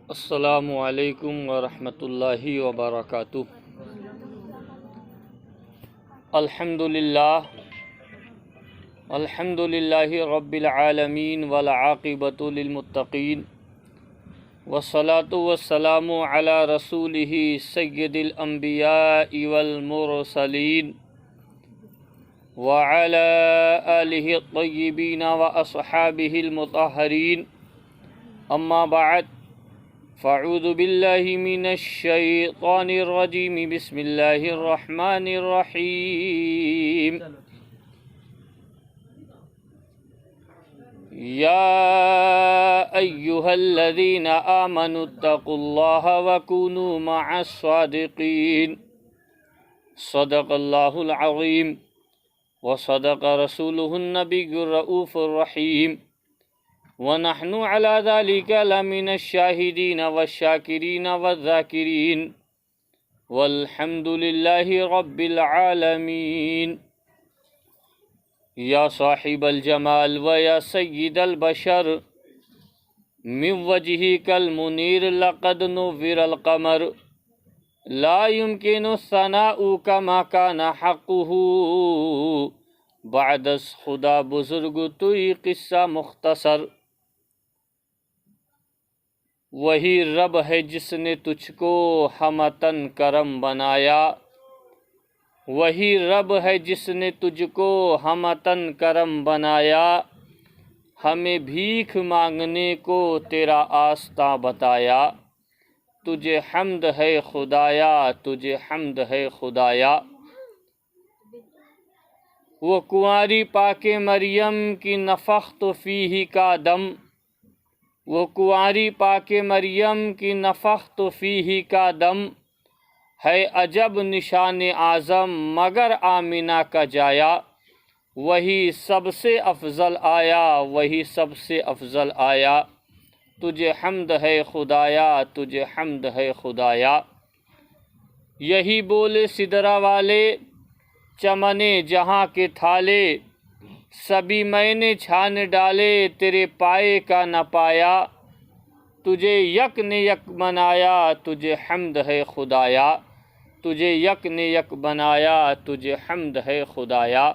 السلام علیکم ورحمۃ اللہ وبرکاتہ۔ الحمد للہ رب العالمین والعاقبۃ للمتقین والصلاة والسلام علی رسولہ سید الانبیاء والمرسلین وعلی آلہ الطیبین واصحابہ المطہرین، اما بعد فاعوذ باللہ من الشیطان الرجیم، بسم اللہ الرحمن الرحیم۔ یا ایہا الذین آمنوا اتقوا اللہ وکونوا مع الصادقین، صدق اللہ العظیم وصدق رسولہ النبی الرؤوف الرحیم، وَنَحْنُ عَلَى ذَلِكَ لَمِنَ الشَّاهِدِينَ وَالشَّاكِرِينَ وَالذَّاكِرِينَ وَالْحَمْدُ لِلَّهِ رَبِّ الْعَالَمِينَ۔ یا صاحب الجمال ویا سید البشر، من وجهك المنیر لقد نور القمر، لا يمكن الثناء كما كان حقه، بعد از خدا بزرگ توئی قصہ مختصر۔ وہی رب ہے جس نے تجھ کو ہمتن کرم بنایا، وہی رب ہے جس نے تجھ کو ہمتن کرم بنایا، ہمیں بھیک مانگنے کو تیرا آستاں بتایا، تجھے حمد ہے خدایا، تجھے حمد ہے خدایا۔ وہ کنواری پاک مریم کی نفخت فیہ کا دم، وہ کنواری پاک مریم کی نفخت فیہ کا دم، ہے عجب نشان اعظم مگر آمنہ کا جایا، وہی سب سے افضل آیا، وہی سب سے افضل آیا، تجھے حمد ہے خدایا، تجھے حمد ہے خدایا۔ یہی بولے سدرہ والے چمنے جہاں کے تھالے، سبھی میں نے چھان ڈالے تیرے پائے کا نہ پایا، تجھے یک نے یک بنایا، تجھے حمد ہے خدایا، تجھے یک نے یک بنایا، تجھے حمد ہے خدایا۔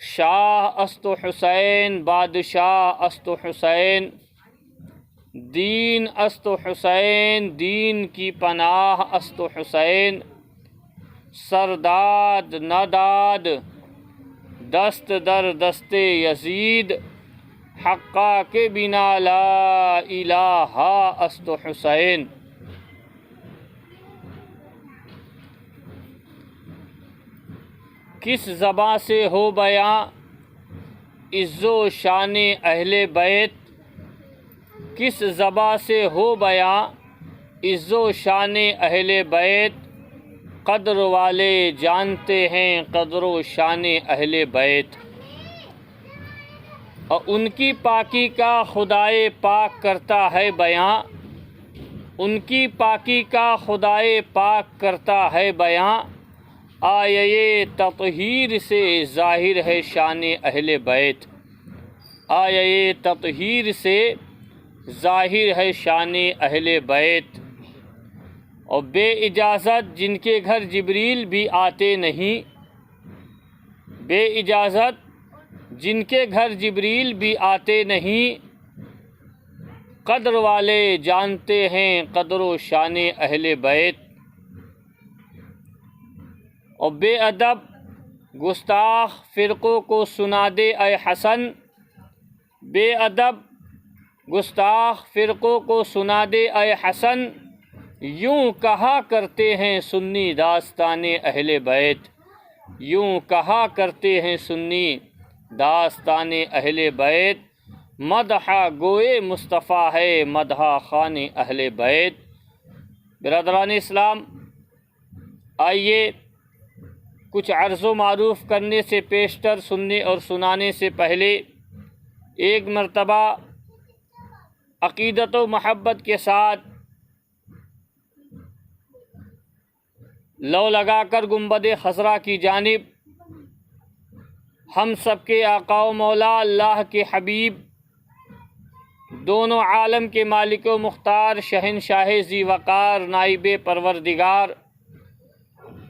شاہ است حسین، بادشاہ است حسین، دین است حسین، دین کی پناہ است حسین، سرداد نداد دست در دست یزید، حقا کے بنا لا الہ است حسین۔ کس زباں سے ہو بیاں عز و شان اہل بیت، کس زباں سے ہو بیاں عز و شان اہل بیت، قدر والے جانتے ہیں قدر و شان اہل بیت، اور ان کی پاکی کا خدائے پاک کرتا ہے بیاں، ان کی پاکی کا خدائے پاک کرتا ہے بیاں، آیے تطہیر سے ظاہر ہے شان اہل بیت، آیے تطہیر سے ظاہر ہے شان اہل بیت۔ اور بے اجازت جن کے گھر جبریل بھی آتے نہیں، بے اجازت جن کے گھر جبریل بھی آتے نہیں، قدر والے جانتے ہیں قدر و شان اہل بیت۔ اور بے ادب گستاخ فرقوں کو سنا دے اے حسن، بے ادب گستاخ فرقوں کو سنا دے اے حسن، یوں کہا کرتے ہیں سنی داستان اہل بیت، یوں کہا کرتے ہیں سنی داستان اہل بیت، مدح گوئے مصطفیٰ ہے مدح خوان اہل بیت۔ برادران اسلام، آئیے کچھ عرض و معروف کرنے سے پیشتر سننے اور سنانے سے پہلے ایک مرتبہ عقیدت و محبت کے ساتھ لو لگا کر گنبد خضرا کی جانب ہم سب کے آقا و مولا اللہ کے حبیب دونوں عالم کے مالک و مختار شہنشاہ ذی وقار نائب پروردگار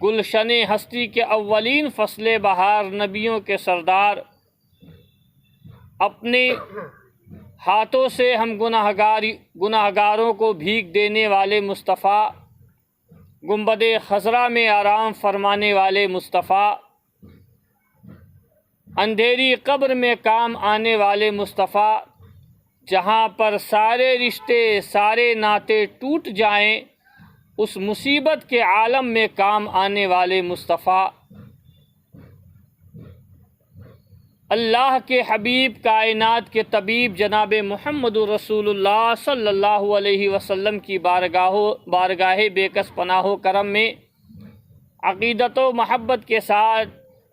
گلشن ہستی کے اولین فصل بہار نبیوں کے سردار اپنے ہاتھوں سے ہم گناہگاروں کو بھیک دینے والے مصطفیٰ گنبد خضرا میں آرام فرمانے والے مصطفیٰ اندھیری قبر میں کام آنے والے مصطفیٰ جہاں پر سارے رشتے سارے ناطے ٹوٹ جائیں اس مصیبت کے عالم میں کام آنے والے مصطفیٰ اللہ کے حبیب کائنات کے طبیب جناب محمد رسول اللہ صلی اللہ علیہ وسلم کی بارگاہ بے کس پناہ و کرم میں عقیدت و محبت کے ساتھ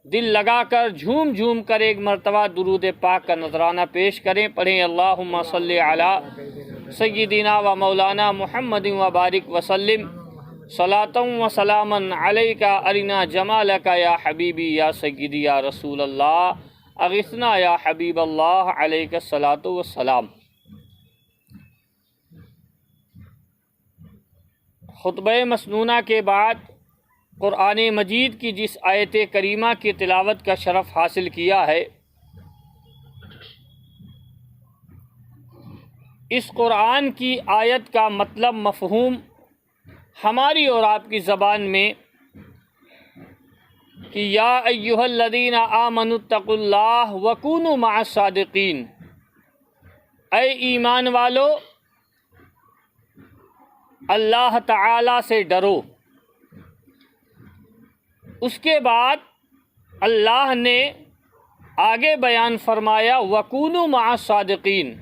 دل لگا کر جھوم جھوم کر ایک مرتبہ درود پاک کا نذرانہ پیش کریں. پڑھیں اللہم صلی علی سیدنا و مولانا محمد و بارک وسلم صلاۃ و سلاما علیک ارنا جمالک یا حبیبی یا سیدی یا رسول اللہ اغثنا یا حبیب اللہ علیک الصلاۃ والسلام. خطبہ مسنونہ کے بعد قرآن مجید کی جس آیت کریمہ کی تلاوت کا شرف حاصل کیا ہے، اس قرآن کی آیت کا مطلب مفہوم ہماری اور آپ کی زبان میں کہ یا ایھا الذین آمنوا اتقوا اللہ وکونوا مع الصادقین، اے ایمان والو اللہ تعالی سے ڈرو. اس کے بعد اللہ نے آگے بیان فرمایا وَكُونُوا مَعَ الصَّادِقِينَ،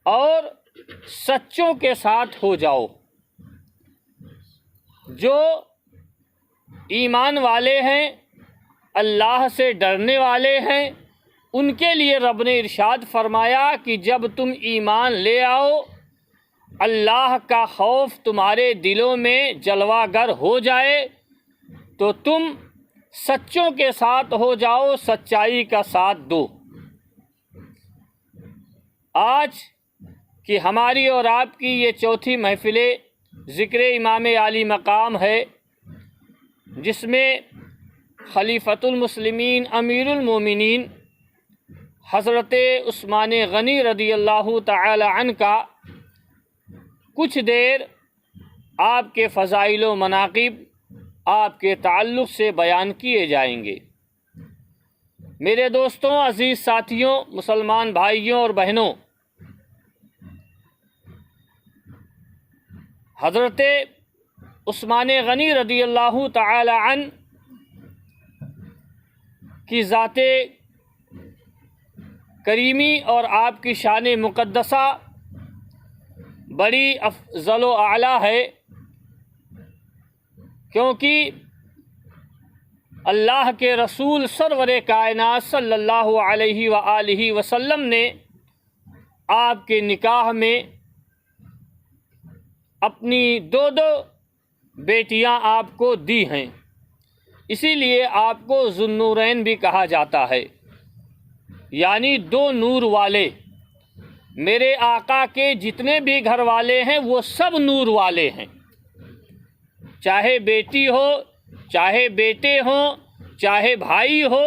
اور سچوں کے ساتھ ہو جاؤ. جو ایمان والے ہیں، اللہ سے ڈرنے والے ہیں، ان کے لیے رب نے ارشاد فرمایا کہ جب تم ایمان لے آؤ، اللہ کا خوف تمہارے دلوں میں جلوہ گر ہو جائے تو تم سچوں کے ساتھ ہو جاؤ، سچائی کا ساتھ دو. آج کی ہماری اور آپ کی یہ چوتھی محفل ذکر امام عالی مقام ہے، جس میں خلیفۃ المسلمین امیر المومنین حضرت عثمان غنی رضی اللہ تعالی عنہ کا کچھ دیر آپ کے فضائل و مناقب آپ کے تعلق سے بیان کیے جائیں گے. میرے دوستوں، عزیز ساتھیوں، مسلمان بھائیوں اور بہنوں، حضرت عثمان غنی رضی اللہ تعالی عنہ کی ذات کریمی اور آپ کی شان مقدسہ بڑی افضل و اعلیٰ ہے، کیونکہ اللہ کے رسول سرور کائنات صلی اللہ علیہ وآلہ وسلم نے آپ کے نکاح میں اپنی دو بیٹیاں آپ کو دی ہیں. اسی لیے آپ کو ذو النورین بھی کہا جاتا ہے، یعنی دو نور والے. میرے آقا کے جتنے بھی گھر والے ہیں وہ سب نور والے ہیں، چاہے بیٹی ہو، چاہے بیٹے ہوں، چاہے بھائی ہو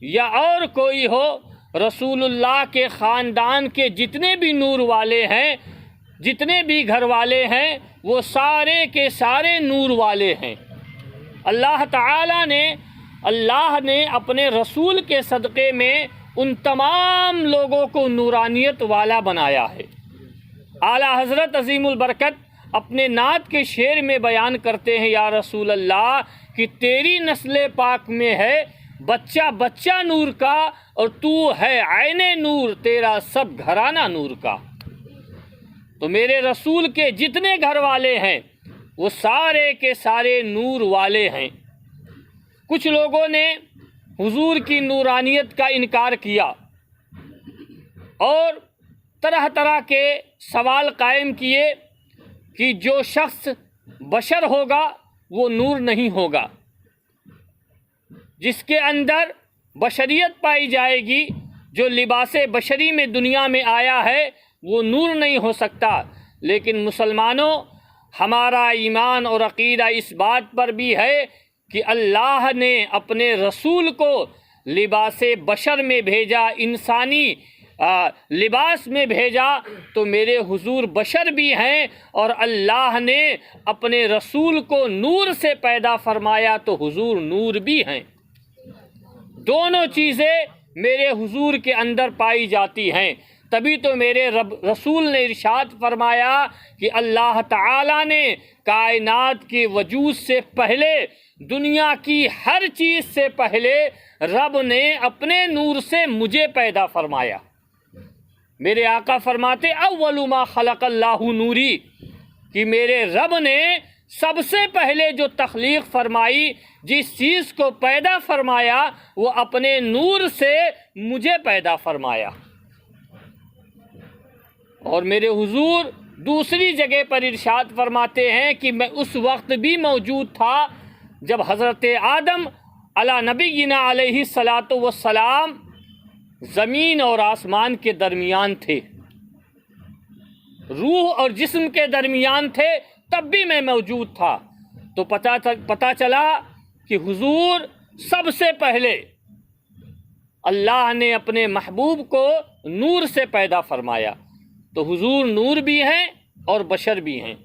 یا اور کوئی ہو. رسول اللہ کے خاندان کے جتنے بھی نور والے ہیں، جتنے بھی گھر والے ہیں، وہ سارے کے سارے نور والے ہیں. اللہ تعالیٰ نے اپنے رسول کے صدقے میں ان تمام لوگوں کو نورانیت والا بنایا ہے. اعلیٰ حضرت عظیم البرکت اپنے نعت کے شعر میں بیان کرتے ہیں، یا رسول اللہ کہ تیری نسل پاک میں ہے بچہ بچہ نور کا، اور تو ہے عین نور، تیرا سب گھرانہ نور کا. تو میرے رسول کے جتنے گھر والے ہیں وہ سارے کے سارے نور والے ہیں. کچھ لوگوں نے حضور کی نورانیت کا انکار کیا اور طرح طرح کے سوال قائم کیے کہ جو شخص بشر ہوگا وہ نور نہیں ہوگا۔ جس کے اندر بشریت پائی جائے گی، جو لباس بشری میں دنیا میں آیا ہے، وہ نور نہیں ہو سکتا۔ لیکن مسلمانوں، ہمارا ایمان اور عقیدہ اس بات پر بھی ہے کہ اللہ نے اپنے رسول کو لباس بشر میں بھیجا، انسانی لباس میں بھیجا، تو میرے حضور بشر بھی ہیں، اور اللہ نے اپنے رسول کو نور سے پیدا فرمایا تو حضور نور بھی ہیں۔ دونوں چیزیں میرے حضور کے اندر پائی جاتی ہیں۔ تبھی تو میرے رسول نے ارشاد فرمایا کہ اللہ تعالیٰ نے کائنات کے وجود سے پہلے، دنیا کی ہر چیز سے پہلے، رب نے اپنے نور سے مجھے پیدا فرمایا۔ میرے آقا فرماتے اول ما خلق اللہ نوری، کہ میرے رب نے سب سے پہلے جو تخلیق فرمائی، جس چیز کو پیدا فرمایا، وہ اپنے نور سے مجھے پیدا فرمایا۔ اور میرے حضور دوسری جگہ پر ارشاد فرماتے ہیں کہ میں اس وقت بھی موجود تھا جب حضرت آدم علی نبینا علیہ الصلاۃ والسلام زمین اور آسمان کے درمیان تھے، روح اور جسم کے درمیان تھے، تب بھی میں موجود تھا۔ تو پتہ چلا کہ حضور سب سے پہلے اللہ نے اپنے محبوب کو نور سے پیدا فرمایا، تو حضور نور بھی ہیں اور بشر بھی ہیں۔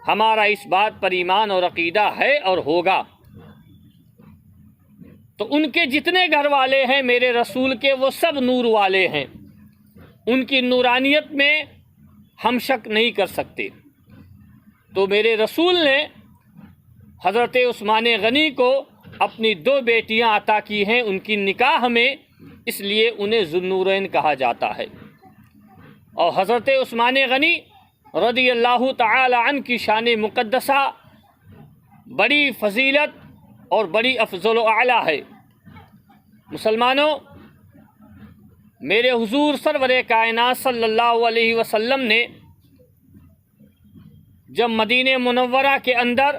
ہمارا اس بات پر ایمان اور عقیدہ ہے اور ہوگا۔ تو ان کے جتنے گھر والے ہیں میرے رسول کے، وہ سب نور والے ہیں، ان کی نورانیت میں ہم شک نہیں کر سکتے۔ تو میرے رسول نے حضرت عثمان غنی کو اپنی 2 بیٹیاں عطا کی ہیں ان کی نکاح میں، اس لیے انہیں ذوالنورین کہا جاتا ہے۔ اور حضرت عثمان غنی رضی اللہ تعالی عنہ کی شان مقدسہ بڑی فضیلت اور بڑی افضل و اعلیٰ ہے۔ مسلمانوں، میرے حضور سرور کائنات صلی اللہ علیہ وسلم نے جب مدینہ منورہ کے اندر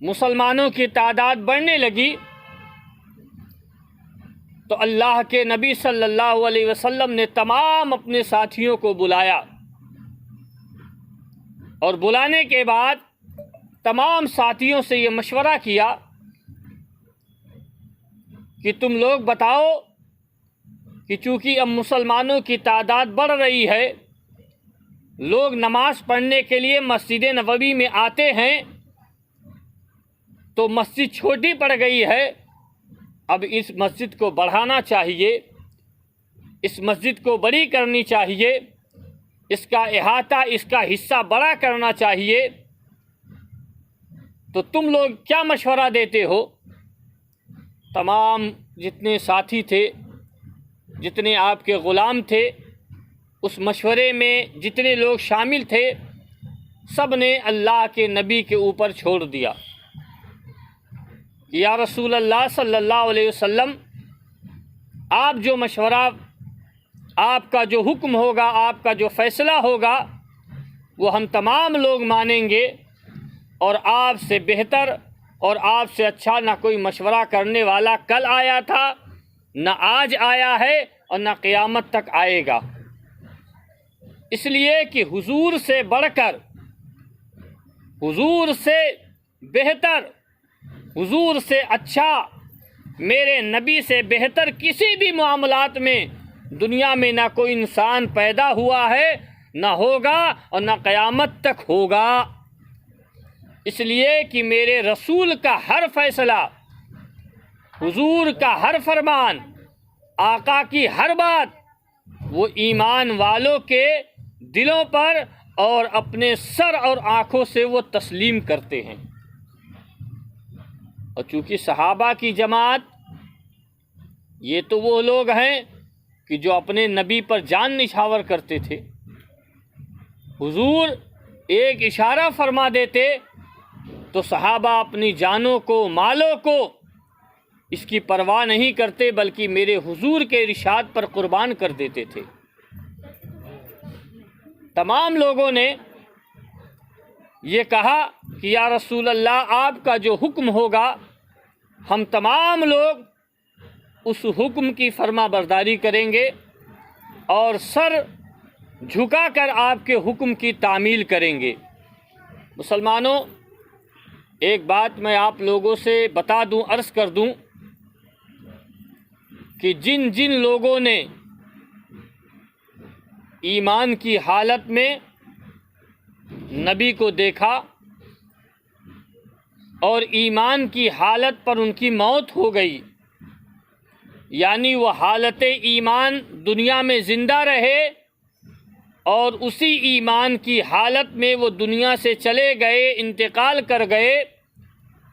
مسلمانوں کی تعداد بڑھنے لگی، تو اللہ کے نبی صلی اللہ علیہ وسلم نے تمام اپنے ساتھیوں کو بلایا، اور بلانے کے بعد تمام ساتھیوں سے یہ مشورہ کیا کہ تم لوگ بتاؤ کہ چونکہ اب مسلمانوں کی تعداد بڑھ رہی ہے، لوگ نماز پڑھنے کے لیے مسجد نبوی میں آتے ہیں، تو مسجد چھوٹی پڑ گئی ہے، اب اس مسجد کو بڑھانا چاہیے، اس مسجد کو بڑی کرنی چاہیے، اس کا احاطہ، اس کا حصہ بڑا کرنا چاہیے۔ تو تم لوگ کیا مشورہ دیتے ہو؟ تمام جتنے ساتھی تھے، جتنے آپ کے غلام تھے، اس مشورے میں جتنے لوگ شامل تھے، سب نے اللہ کے نبی کے اوپر چھوڑ دیا کہ یا رسول اللہ صلی اللہ علیہ وسلم، آپ جو مشورہ، آپ کا جو حکم ہوگا، آپ کا جو فیصلہ ہوگا، وہ ہم تمام لوگ مانیں گے، اور آپ سے بہتر اور آپ سے اچھا نہ کوئی مشورہ کرنے والا کل آیا تھا، نہ آج آیا ہے، اور نہ قیامت تک آئے گا۔ اس لیے کہ حضور سے بڑھ کر، حضور سے بہتر، حضور سے اچھا، میرے نبی سے بہتر کسی بھی معاملات میں دنیا میں نہ کوئی انسان پیدا ہوا ہے، نہ ہوگا، اور نہ قیامت تک ہوگا۔ اس لیے کہ میرے رسول کا ہر فیصلہ، حضور کا ہر فرمان، آقا کی ہر بات، وہ ایمان والوں کے دلوں پر اور اپنے سر اور آنکھوں سے وہ تسلیم کرتے ہیں۔ اور چونکہ صحابہ کی جماعت، یہ تو وہ لوگ ہیں کہ جو اپنے نبی پر جان نچھاور کرتے تھے۔ حضور ایک اشارہ فرما دیتے تو صحابہ اپنی جانوں کو، مالوں کو اس کی پرواہ نہیں کرتے، بلکہ میرے حضور کے ارشاد پر قربان کر دیتے تھے۔ تمام لوگوں نے یہ کہا کہ یا رسول اللہ آپ کا جو حکم ہوگا ہم تمام لوگ اس حکم کی فرما برداری کریں گے اور سر جھکا کر آپ کے حکم کی تعمیل کریں گے۔ مسلمانوں، ایک بات میں آپ لوگوں سے بتا دوں، عرض کر دوں کہ جن جن لوگوں نے ایمان کی حالت میں نبی کو دیکھا اور ایمان کی حالت پر ان کی موت ہو گئی، یعنی وہ حالت ایمان دنیا میں زندہ رہے اور اسی ایمان کی حالت میں وہ دنیا سے چلے گئے، انتقال کر گئے،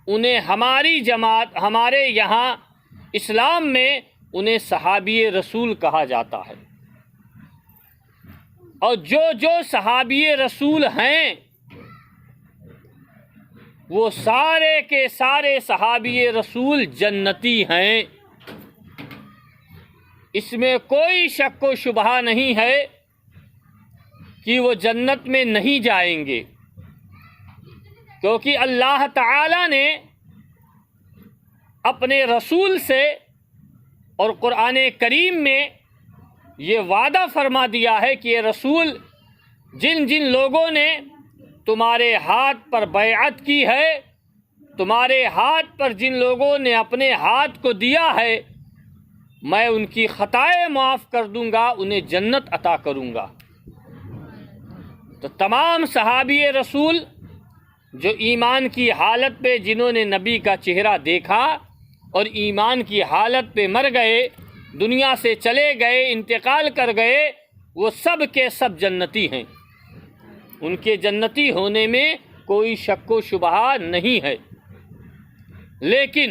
انہیں ہماری جماعت، ہمارے یہاں اسلام میں انہیں صحابی رسول کہا جاتا ہے۔ اور جو صحابی رسول ہیں وہ سارے کے سارے صحابی رسول جنتی ہیں، اس میں کوئی شک و شبہ نہیں ہے کہ وہ جنت میں نہیں جائیں گے، کیونکہ اللہ تعالی نے اپنے رسول سے اور قرآن کریم میں یہ وعدہ فرما دیا ہے کہ یہ رسول جن جن لوگوں نے تمہارے ہاتھ پر بیعت کی ہے، تمہارے ہاتھ پر جن لوگوں نے اپنے ہاتھ کو دیا ہے، میں ان کی خطائیں معاف کر دوں گا، انہیں جنت عطا کروں گا۔ تو تمام صحابی رسول جو ایمان کی حالت پہ جنہوں نے نبی کا چہرہ دیکھا اور ایمان کی حالت پہ مر گئے، دنیا سے چلے گئے، انتقال کر گئے، وہ سب کے سب جنتی ہیں، ان کے جنتی ہونے میں کوئی شک و شبہ نہیں ہے۔ لیکن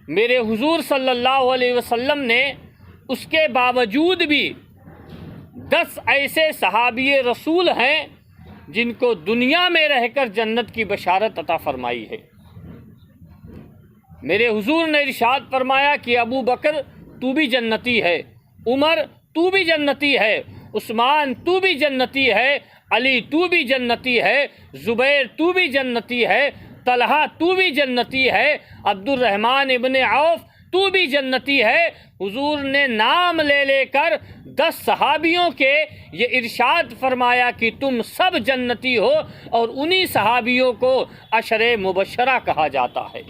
میرے حضور صلی اللہ علیہ وسلم نے اس کے باوجود بھی 10 ایسے صحابی رسول ہیں جن کو دنیا میں رہ کر جنت کی بشارت عطا فرمائی ہے۔ میرے حضور نے ارشاد فرمایا کہ ابو بکر تو بھی جنتی ہے، عمر تو بھی جنتی ہے، عثمان تو بھی جنتی ہے، علی تو بھی جنتی ہے، زبیر تو بھی جنتی ہے، طلحہ تو بھی جنتی ہے، عبد الرحمن ابن عوف تو بھی جنتی ہے۔ حضور نے نام لے لے کر 10 صحابیوں کے یہ ارشاد فرمایا کہ تم سب جنتی ہو، اور انہی صحابیوں کو عشرے مبشرہ کہا جاتا ہے۔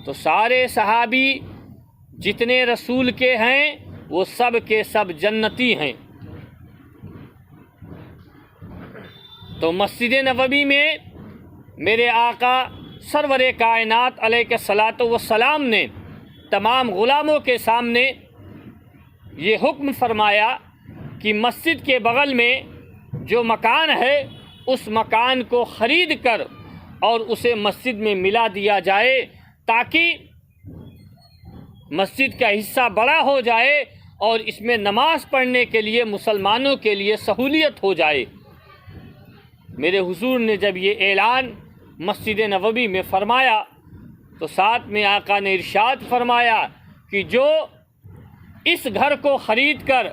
تو سارے صحابی جتنے رسول کے ہیں وہ سب کے سب جنتی ہیں۔ تو مسجد نبوی میں میرے آقا سرور کائنات علیہ الصلاۃ والسلام نے تمام غلاموں کے سامنے یہ حکم فرمایا کہ مسجد کے بغل میں جو مکان ہے اس مکان کو خرید کر اور اسے مسجد میں ملا دیا جائے، تاکہ مسجد کا حصہ بڑا ہو جائے اور اس میں نماز پڑھنے کے لیے مسلمانوں کے لیے سہولیت ہو جائے۔ میرے حضور نے جب یہ اعلان مسجد نبوی میں فرمایا تو ساتھ میں آقا نے ارشاد فرمایا کہ جو اس گھر کو خرید کر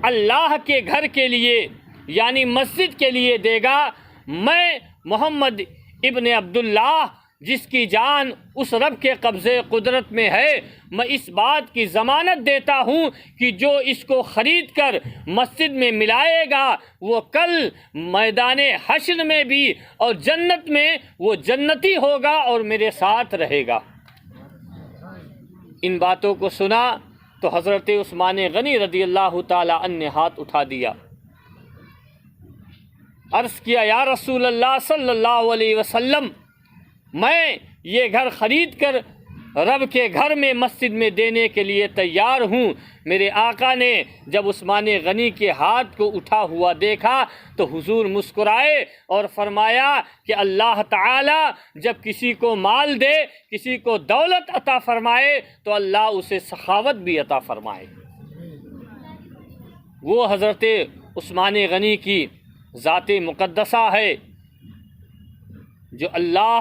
اللہ کے گھر کے لیے یعنی مسجد کے لیے دے گا، میں محمد ابن عبداللہ جس کی جان اس رب کے قبضے قدرت میں ہے، میں اس بات کی ضمانت دیتا ہوں کہ جو اس کو خرید کر مسجد میں ملائے گا وہ کل میدان حشر میں بھی اور جنت میں وہ جنتی ہوگا اور میرے ساتھ رہے گا۔ ان باتوں کو سنا تو حضرت عثمان غنی رضی اللہ تعالی عنہ نے ہاتھ اٹھا دیا، عرض کیا یا رسول اللہ صلی اللہ علیہ وسلم، میں یہ گھر خرید کر رب کے گھر میں مسجد میں دینے کے لیے تیار ہوں۔ میرے آقا نے جب عثمان غنی کے ہاتھ کو اٹھا ہوا دیکھا تو حضور مسکرائے اور فرمایا کہ اللہ تعالی جب کسی کو مال دے، کسی کو دولت عطا فرمائے تو اللہ اسے سخاوت بھی عطا فرمائے۔ وہ حضرت عثمان غنی کی ذات مقدسہ ہے جو اللہ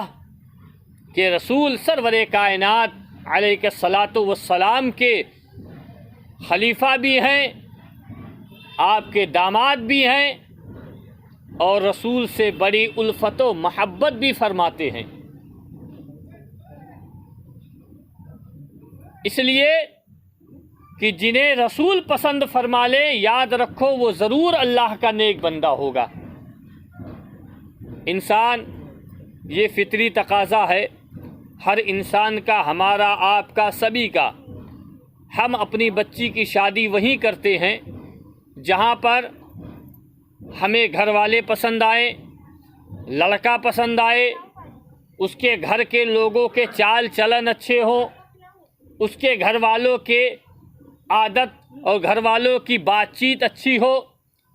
کہ رسول سرور کائنات علیہ الصلاۃ والسلام کے خلیفہ بھی ہیں، آپ کے داماد بھی ہیں، اور رسول سے بڑی الفت و محبت بھی فرماتے ہیں۔ اس لیے کہ جنہیں رسول پسند فرما لے، یاد رکھو وہ ضرور اللہ کا نیک بندہ ہوگا۔ انسان، یہ فطری تقاضا ہے ہر انسان کا، ہمارا، آپ کا، سبھی کا۔ ہم اپنی بچی کی شادی وہیں کرتے ہیں جہاں پر ہمیں گھر والے پسند آئے، لڑکا پسند آئے، اس کے گھر کے لوگوں کے چال چلن اچھے ہوں، اس کے گھر والوں کے عادت اور گھر والوں کی بات چیت اچھی ہو،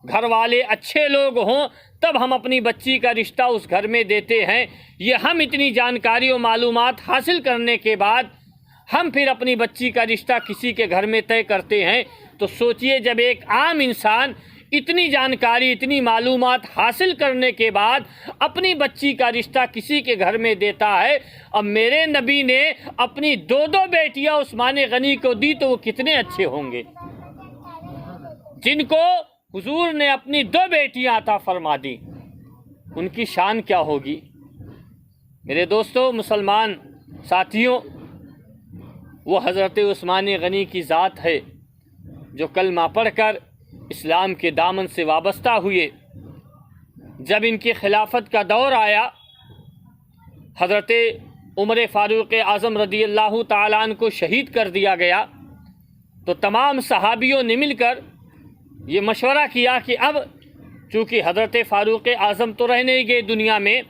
گھر والے اچھے لوگ ہوں، تب ہم اپنی بچی کا رشتہ اس گھر میں دیتے ہیں۔ یہ ہم اتنی جانکاری و معلومات حاصل کرنے کے بعد ہم پھر اپنی بچی کا رشتہ کسی کے گھر میں طے کرتے ہیں، تو سوچئے جب ایک عام انسان اتنی جانکاری، اتنی معلومات حاصل کرنے کے بعد اپنی بچی کا رشتہ کسی کے گھر میں دیتا ہے، اب میرے نبی نے اپنی 2 بیٹیاں عثمان غنی کو دی تو وہ کتنے اچھے ہوں گے، جن کو حضور نے اپنی 2 بیٹیاں عطا فرما دی، ان کی شان کیا ہوگی؟ میرے دوستو، مسلمان ساتھیوں، وہ حضرت عثمان غنی کی ذات ہے جو کلمہ پڑھ کر اسلام کے دامن سے وابستہ ہوئے۔ جب ان کی خلافت کا دور آیا، حضرت عمر فاروق اعظم رضی اللہ تعالیٰ عنہ کو شہید کر دیا گیا، تو تمام صحابیوں نے مل کر یہ مشورہ کیا کہ اب چونکہ حضرت فاروق اعظم تو رہ نہیں گئے دنیا میں،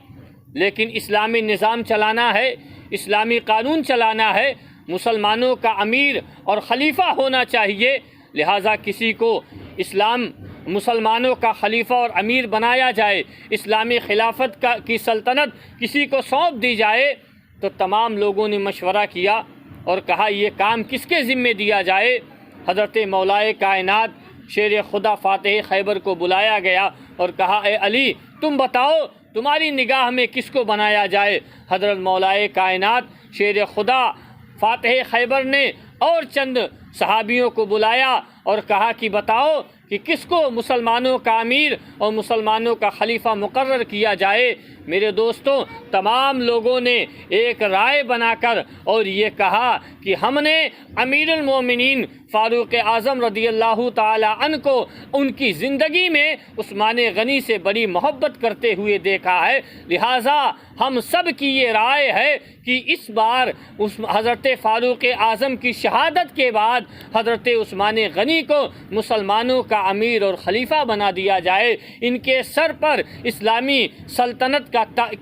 لیکن اسلامی نظام چلانا ہے، اسلامی قانون چلانا ہے، مسلمانوں کا امیر اور خلیفہ ہونا چاہیے، لہٰذا کسی کو اسلام مسلمانوں کا خلیفہ اور امیر بنایا جائے، اسلامی خلافت کی سلطنت کسی کو سونپ دی جائے۔ تو تمام لوگوں نے مشورہ کیا اور کہا یہ کام کس کے ذمے دیا جائے؟ حضرت مولائے کائنات شیر خدا فاتح خیبر کو بلایا گیا اور کہا اے علی، تم بتاؤ تمہاری نگاہ میں کس کو بنایا جائے؟ حضرت مولائے کائنات شیر خدا فاتح خیبر نے اور چند صحابیوں کو بلایا اور کہا کہ بتاؤ کہ کس کو مسلمانوں کا امیر اور مسلمانوں کا خلیفہ مقرر کیا جائے۔ میرے دوستوں، تمام لوگوں نے ایک رائے بنا کر اور یہ کہا کہ ہم نے امیر المومنین فاروق اعظم رضی اللہ تعالی عنہ کو ان کی زندگی میں عثمان غنی سے بڑی محبت کرتے ہوئے دیکھا ہے، لہٰذا ہم سب کی یہ رائے ہے کہ اس بار حضرت فاروق اعظم کی شہادت کے بعد حضرت عثمان غنی کو مسلمانوں کا امیر اور خلیفہ بنا دیا جائے، ان کے سر پر اسلامی سلطنت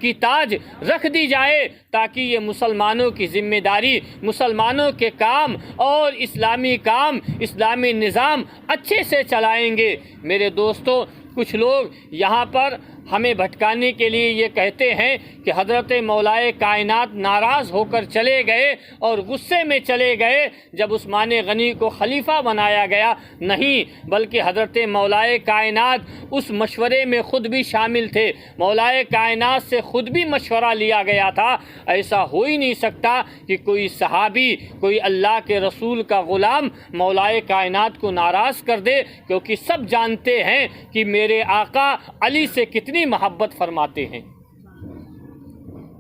کی تاج رکھ دی جائے، تاکہ یہ مسلمانوں کی ذمہ داری، مسلمانوں کے کام اور اسلامی کام، اسلامی نظام اچھے سے چلائیں گے۔ میرے دوستو، کچھ لوگ یہاں پر ہمیں بھٹکانے کے لیے یہ کہتے ہیں کہ حضرت مولائے کائنات ناراض ہو کر چلے گئے اور غصے میں چلے گئے جب عثمان غنی کو خلیفہ بنایا گیا۔ نہیں، بلکہ حضرت مولائے کائنات اس مشورے میں خود بھی شامل تھے، مولائے کائنات سے خود بھی مشورہ لیا گیا تھا۔ ایسا ہو ہی نہیں سکتا کہ کوئی صحابی، کوئی اللہ کے رسول کا غلام مولائے کائنات کو ناراض کر دے، کیونکہ سب جانتے ہیں کہ میرے آقا علی سے کتنی محبت فرماتے ہیں،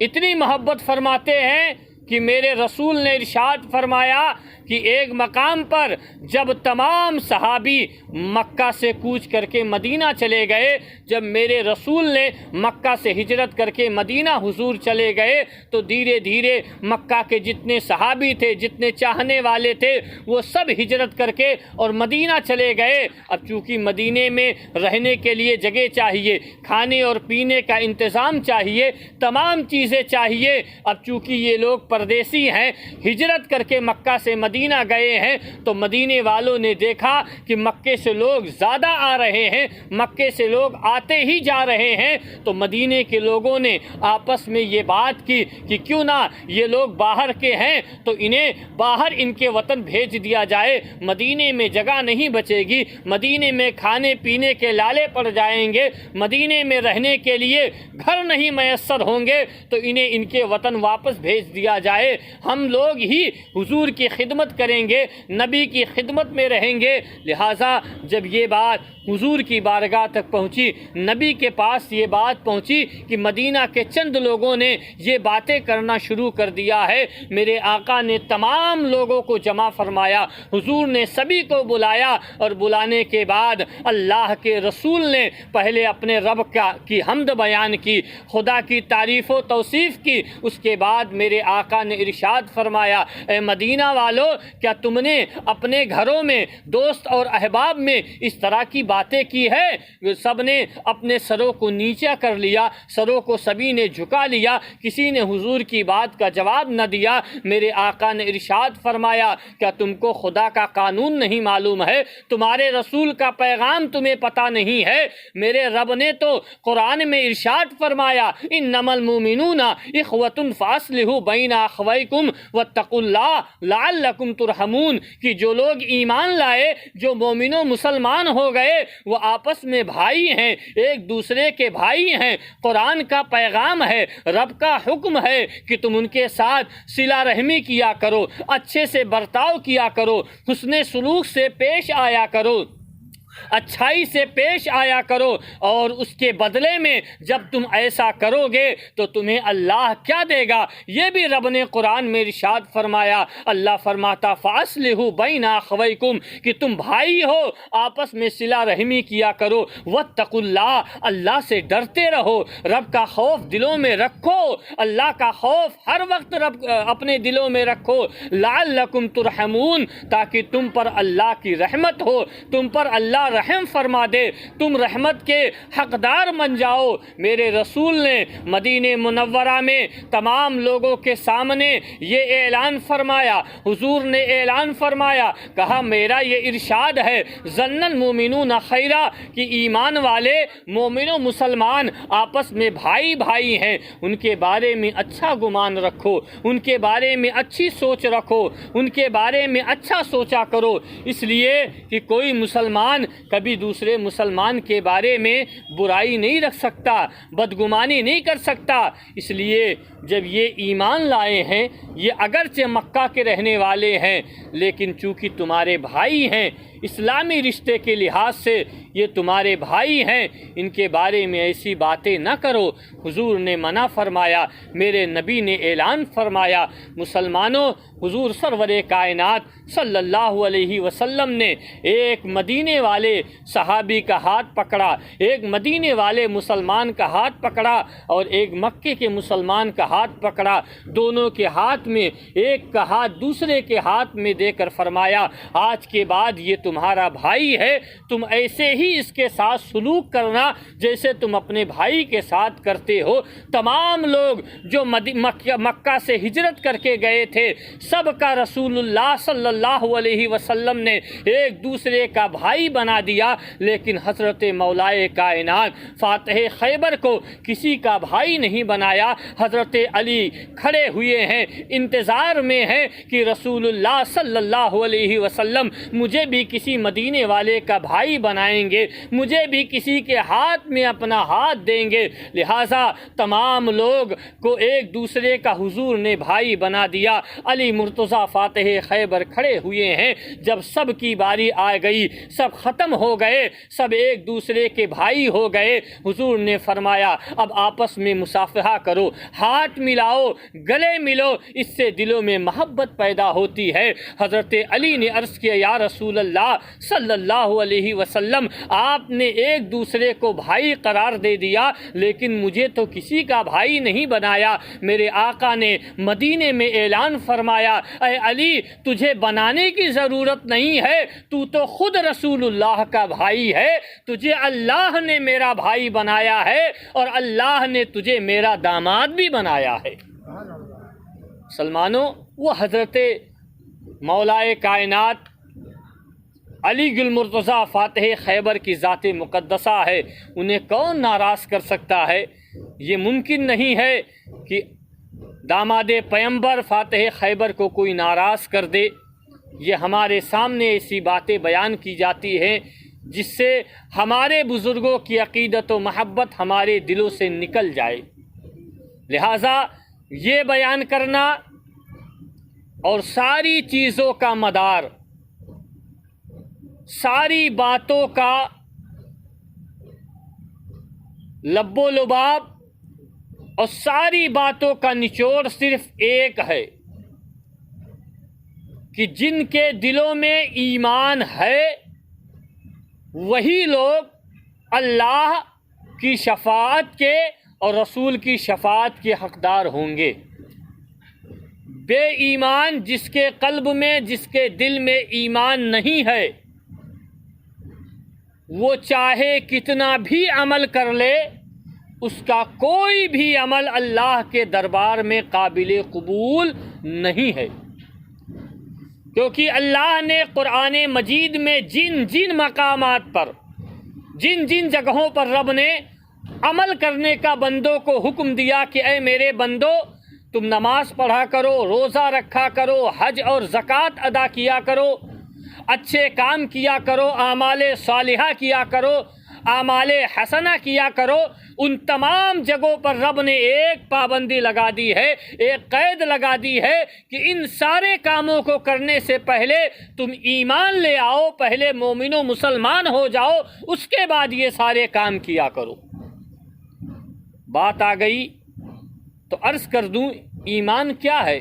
اتنی محبت فرماتے ہیں کہ میرے رسول نے ارشاد فرمایا کہ ایک مقام پر جب تمام صحابی مکہ سے کوچ کر کے مدینہ چلے گئے، جب میرے رسول نے مکہ سے ہجرت کر کے مدینہ حضور چلے گئے، تو دھیرے دھیرے مکہ کے جتنے صحابی تھے، جتنے چاہنے والے تھے، وہ سب ہجرت کر کے اور مدینہ چلے گئے۔ اب چونکہ مدینے میں رہنے کے لیے جگہ چاہیے، کھانے اور پینے کا انتظام چاہیے، تمام چیزیں چاہیے۔ اب چونکہ یہ لوگ پردیسی ہیں، ہجرت کر کے مکہ سے مدینہ گئے ہیں، تو مدینے والوں نے دیکھا کہ مکے سے لوگ زیادہ آ رہے ہیں، مکے سے لوگ آتے ہی جا رہے ہیں، تو مدینے کے لوگوں نے آپس میں یہ بات کی کہ کیوں نہ یہ لوگ باہر کے ہیں تو انہیں باہر ان کے وطن بھیج دیا جائے، مدینے میں جگہ نہیں بچے گی، مدینے میں کھانے پینے کے لالے پڑ جائیں گے، مدینے میں رہنے کے لیے گھر نہیں میسر ہوں گے، تو انہیں ان کے وطن واپس بھیج دیا جائے۔ جائے، ہم لوگ ہی حضور کی خدمت کریں گے، نبی کی خدمت میں رہیں گے۔ لہٰذا جب یہ بات حضور کی بارگاہ تک پہنچی، نبی کے پاس یہ بات پہنچی کہ مدینہ کے چند لوگوں نے یہ باتیں کرنا شروع کر دیا ہے، میرے آقا نے تمام لوگوں کو جمع فرمایا، حضور نے سبھی کو بلایا، اور بلانے کے بعد اللہ کے رسول نے پہلے اپنے رب کی حمد بیان کی، خدا کی تعریف و توصیف کی۔ اس کے بعد میرے آقا نے ارشاد فرمایا، اے مدینہ والو، کیا تم نے اپنے گھروں میں، دوست اور احباب میں اس طرح کی باتیں کی ہے؟ سب نے اپنے سروں کو نیچا کر لیا، سروں کو سبھی نے جھکا لیا، کسی نے حضور کی بات کا جواب نہ دیا۔ میرے آقا نے ارشاد فرمایا، کیا تم کو خدا کا قانون نہیں معلوم ہے؟ تمہارے رسول کا پیغام تمہیں پتہ نہیں ہے؟ میرے رب نے تو قرآن میں ارشاد فرمایا، انما المؤمنون اخوۃ فاصلحوا بین اخویکم واتقوا اللہ لعلکم ترحمون، کہ جو لوگ ایمان لائے، جو مومن و مسلمان ہو گئے، وہ آپس میں بھائی ہیں، ایک دوسرے کے بھائی ہیں۔ قرآن کا پیغام ہے، رب کا حکم ہے کہ تم ان کے ساتھ صلہ رحمی کیا کرو، اچھے سے برتاؤ کیا کرو، حسن سلوک سے پیش آیا کرو، اچھائی سے پیش آیا کرو، اور اس کے بدلے میں جب تم ایسا کرو گے تو تمہیں اللہ کیا دے گا؟ یہ بھی رب نے قرآن میں ارشاد فرمایا۔ اللہ فرماتا فاصلحوا بین اخویکم، کہ تم بھائی ہو، آپس میں صلہ رحمی کیا کرو، واتقوا اللہ، اللہ سے ڈرتے رہو، رب کا خوف دلوں میں رکھو، اللہ کا خوف ہر وقت اپنے دلوں میں رکھو، لعلکم ترحمون، تاکہ تم پر اللہ کی رحمت ہو، تم پر اللہ رحم فرما دے، تم رحمت کے حقدار بن جاؤ۔ میرے رسول نے مدینہ منورہ میں تمام لوگوں کے سامنے یہ اعلان فرمایا، حضور نے اعلان فرمایا، کہا میرا یہ ارشاد ہے، ظن المؤمنون خیرا، کہ ایمان والے مومن و مسلمان آپس میں بھائی بھائی ہیں، ان کے بارے میں اچھا گمان رکھو، ان کے بارے میں اچھی سوچ رکھو، ان کے بارے میں اچھا سوچا کرو، اس لیے کہ کوئی مسلمان کبھی دوسرے مسلمان کے بارے میں برائی نہیں رکھ سکتا، بدگمانی نہیں کر سکتا۔ اس لیے جب یہ ایمان لائے ہیں، یہ اگرچہ مکہ کے رہنے والے ہیں، لیکن چونکہ تمہارے بھائی ہیں، اسلامی رشتے کے لحاظ سے یہ تمہارے بھائی ہیں، ان کے بارے میں ایسی باتیں نہ کرو۔ حضور نے منع فرمایا، میرے نبی نے اعلان فرمایا۔ مسلمانوں، حضور سرور کائنات صلی اللہ علیہ وسلم نے ایک مدینے والے صحابی کا ہاتھ پکڑا، ایک مدینے والے مسلمان کا ہاتھ پکڑا، اور ایک مکے کے مسلمان کا ہاتھ پکڑا، دونوں کے ہاتھ میں، ایک کا ہاتھ دوسرے کے ہاتھ میں دے کر فرمایا، آج کے بعد یہ تمہارا بھائی ہے، تم ایسے ہی اس کے ساتھ سلوک کرنا جیسے تم اپنے بھائی کے ساتھ کرتے ہو۔ تمام لوگ جو مکہ سے ہجرت کر کے گئے تھے، سب کا رسول اللہ صلی اللہ علیہ وسلم نے ایک دوسرے کا بھائی بنا دیا، لیکن حضرت مولائے کائنات فاتح خیبر کو کسی کا بھائی نہیں بنایا۔ حضرت علی کھڑے ہوئے ہیں، انتظار میں ہیں کہ رسول اللہ صلی اللہ علیہ وسلم مجھے بھی کسی مدینے والے کا بھائی بنائیں گے، مجھے بھی کسی کے ہاتھ میں اپنا ہاتھ دیں گے۔ لہٰذا تمام لوگ کو ایک دوسرے کا حضور نے بھائی بنا دیا۔ علی مرتضیٰ فاتح خیبر کھڑے ہوئے ہیں، جب سب کی باری آ گئی، سب ختم ہو گئے، سب ایک دوسرے کے بھائی ہو گئے، حضور نے فرمایا اب آپس میں مصافحہ کرو، ہاتھ ملاؤ، گلے ملو، اس سے دلوں میں محبت پیدا ہوتی ہے۔ حضرت علی نے عرض کیا، یا رسول اللہ صلی اللہ علیہ وسلم، آپ نے ایک دوسرے کو بھائی قرار دے دیا، لیکن مجھے تو کسی کا بھائی نہیں بنایا۔ میرے آقا نے مدینے میں اعلان فرمایا، اے علی تجھے بنانے کی ضرورت نہیں ہے، تو تو خود رسول اللہ کا بھائی ہے، تجھے اللہ نے میرا بھائی بنایا ہے، اور اللہ نے تجھے میرا داماد بھی بنایا ہے۔ مسلمانوں، وہ حضرت مولائے کائنات علی گل مرتضیٰ فاتح خیبر کی ذات مقدسہ ہے، انہیں کون ناراض کر سکتا ہے؟ یہ ممکن نہیں ہے کہ داماد پیمبر فاتح خیبر کو کوئی ناراض کر دے۔ یہ ہمارے سامنے ایسی باتیں بیان کی جاتی ہیں جس سے ہمارے بزرگوں کی عقیدت و محبت ہمارے دلوں سے نکل جائے۔ لہٰذا یہ بیان کرنا اور ساری چیزوں کا مدار، ساری باتوں کا لب و لباب اور ساری باتوں کا نچوڑ صرف ایک ہے کہ جن کے دلوں میں ایمان ہے وہی لوگ اللہ کی شفاعت کے اور رسول کی شفاعت کے حقدار ہوں گے۔ بے ایمان جس کے قلب میں، جس کے دل میں ایمان نہیں ہے، وہ چاہے کتنا بھی عمل کر لے، اس کا کوئی بھی عمل اللہ کے دربار میں قابل قبول نہیں ہے، کیونکہ اللہ نے قرآن مجید میں جن جن مقامات پر، جن جن جگہوں پر رب نے عمل کرنے کا بندوں کو حکم دیا کہ اے میرے بندو تم نماز پڑھا کرو، روزہ رکھا کرو، حج اور زکوٰۃ ادا کیا کرو، اچھے کام کیا کرو، اعمال صالحہ کیا کرو، اعمال حسنہ کیا کرو، ان تمام جگہوں پر رب نے ایک پابندی لگا دی ہے، ایک قید لگا دی ہے کہ ان سارے کاموں کو کرنے سے پہلے تم ایمان لے آؤ، پہلے مومن و مسلمان ہو جاؤ، اس کے بعد یہ سارے کام کیا کرو۔ بات آ گئی تو عرض کر دوں ایمان کیا ہے۔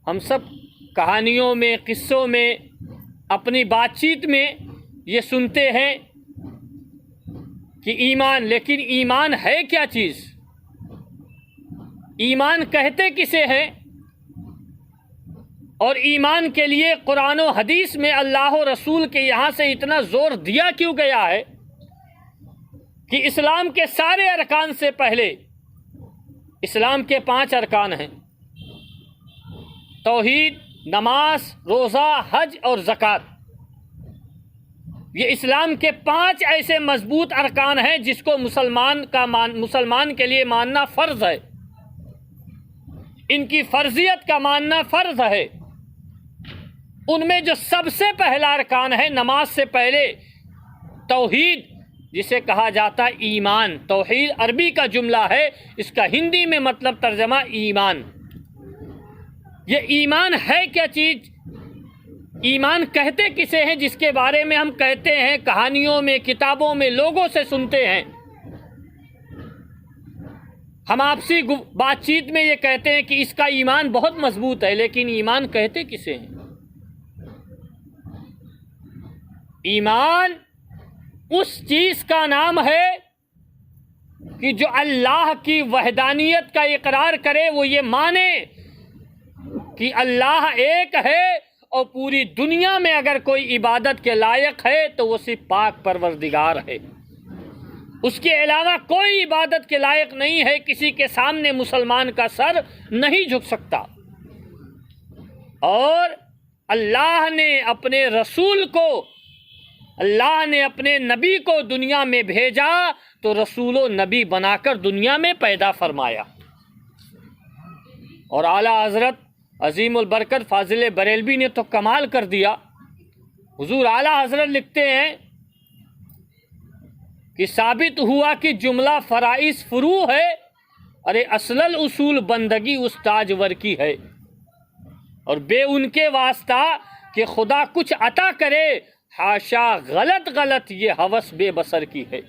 ہم سب کہانیوں میں، قصوں میں، اپنی بات چیت میں یہ سنتے ہیں کہ ایمان، لیکن ایمان ہے کیا چیز؟ ایمان کہتے کسے ہیں؟ اور ایمان کے لیے قرآن و حدیث میں اللہ و رسول کے یہاں سے اتنا زور دیا کیوں گیا ہے کہ اسلام کے سارے ارکان سے پہلے، اسلام کے 5 ارکان ہیں: توحید، نماز، روزہ، حج اور زکوٰۃ۔ یہ اسلام کے 5 ایسے مضبوط ارکان ہیں جس کو مسلمان کے لیے ماننا فرض ہے، ان کی فرضیت کا ماننا فرض ہے۔ ان میں جو سب سے پہلا ارکان ہے نماز سے پہلے توحید، جسے کہا جاتا ہے ایمان۔ توحید عربی کا جملہ ہے، اس کا ہندی میں مطلب ترجمہ ایمان۔ یہ ایمان ہے کیا چیز؟ ایمان کہتے کسے ہیں جس کے بارے میں ہم کہتے ہیں کہانیوں میں، کتابوں میں، لوگوں سے سنتے ہیں، ہم آپسی بات چیت میں یہ کہتے ہیں کہ اس کا ایمان بہت مضبوط ہے، لیکن ایمان کہتے کسے ہیں؟ ایمان اس چیز کا نام ہے کہ جو اللہ کی وحدانیت کا اقرار کرے، وہ یہ مانے کہ اللہ ایک ہے اور پوری دنیا میں اگر کوئی عبادت کے لائق ہے تو وہ صرف پاک پروردگار ہے، اس کے علاوہ کوئی عبادت کے لائق نہیں ہے۔ کسی کے سامنے مسلمان کا سر نہیں جھک سکتا۔ اور اللہ نے اپنے رسول کو، اللہ نے اپنے نبی کو دنیا میں بھیجا تو رسول و نبی بنا کر دنیا میں پیدا فرمایا۔ اور اعلیٰ حضرت عظیم البرکت فاضل بریلوی نے تو کمال کر دیا۔ حضور اعلیٰ حضرت لکھتے ہیں کہ ثابت ہوا کہ جملہ فرائض فروع ہے، ارے اصل الاصول بندگی اس تاجور کی ہے، اور بے ان کے واسطہ کہ خدا کچھ عطا کرے، حاشا غلط یہ ہوس بے بصر کی ہے۔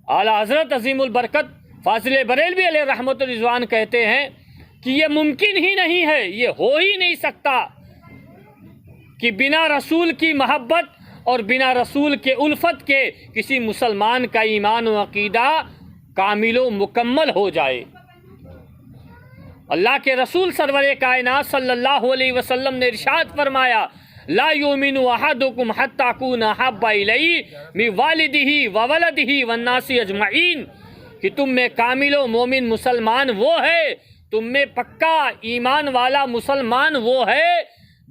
اعلیٰ حضرت عظیم البرکت فاضل بریلوی علیہ رحمت الرضوان کہتے ہیں کہ یہ ممکن ہی نہیں ہے، یہ ہو ہی نہیں سکتا کہ بنا رسول کی محبت اور بنا رسول کے الفت کے کسی مسلمان کا ایمان و عقیدہ کامل و مکمل ہو جائے۔ اللہ کے رسول سرور کائنات صلی اللہ علیہ وسلم نے ارشاد فرمایا: لا یؤمن احدکم حتی اکون احب الیہ من والدہ وولدہ والناس اجمعین، کہ تم میں کامل و مومن مسلمان وہ ہے، تم میں پکا ایمان والا مسلمان وہ ہے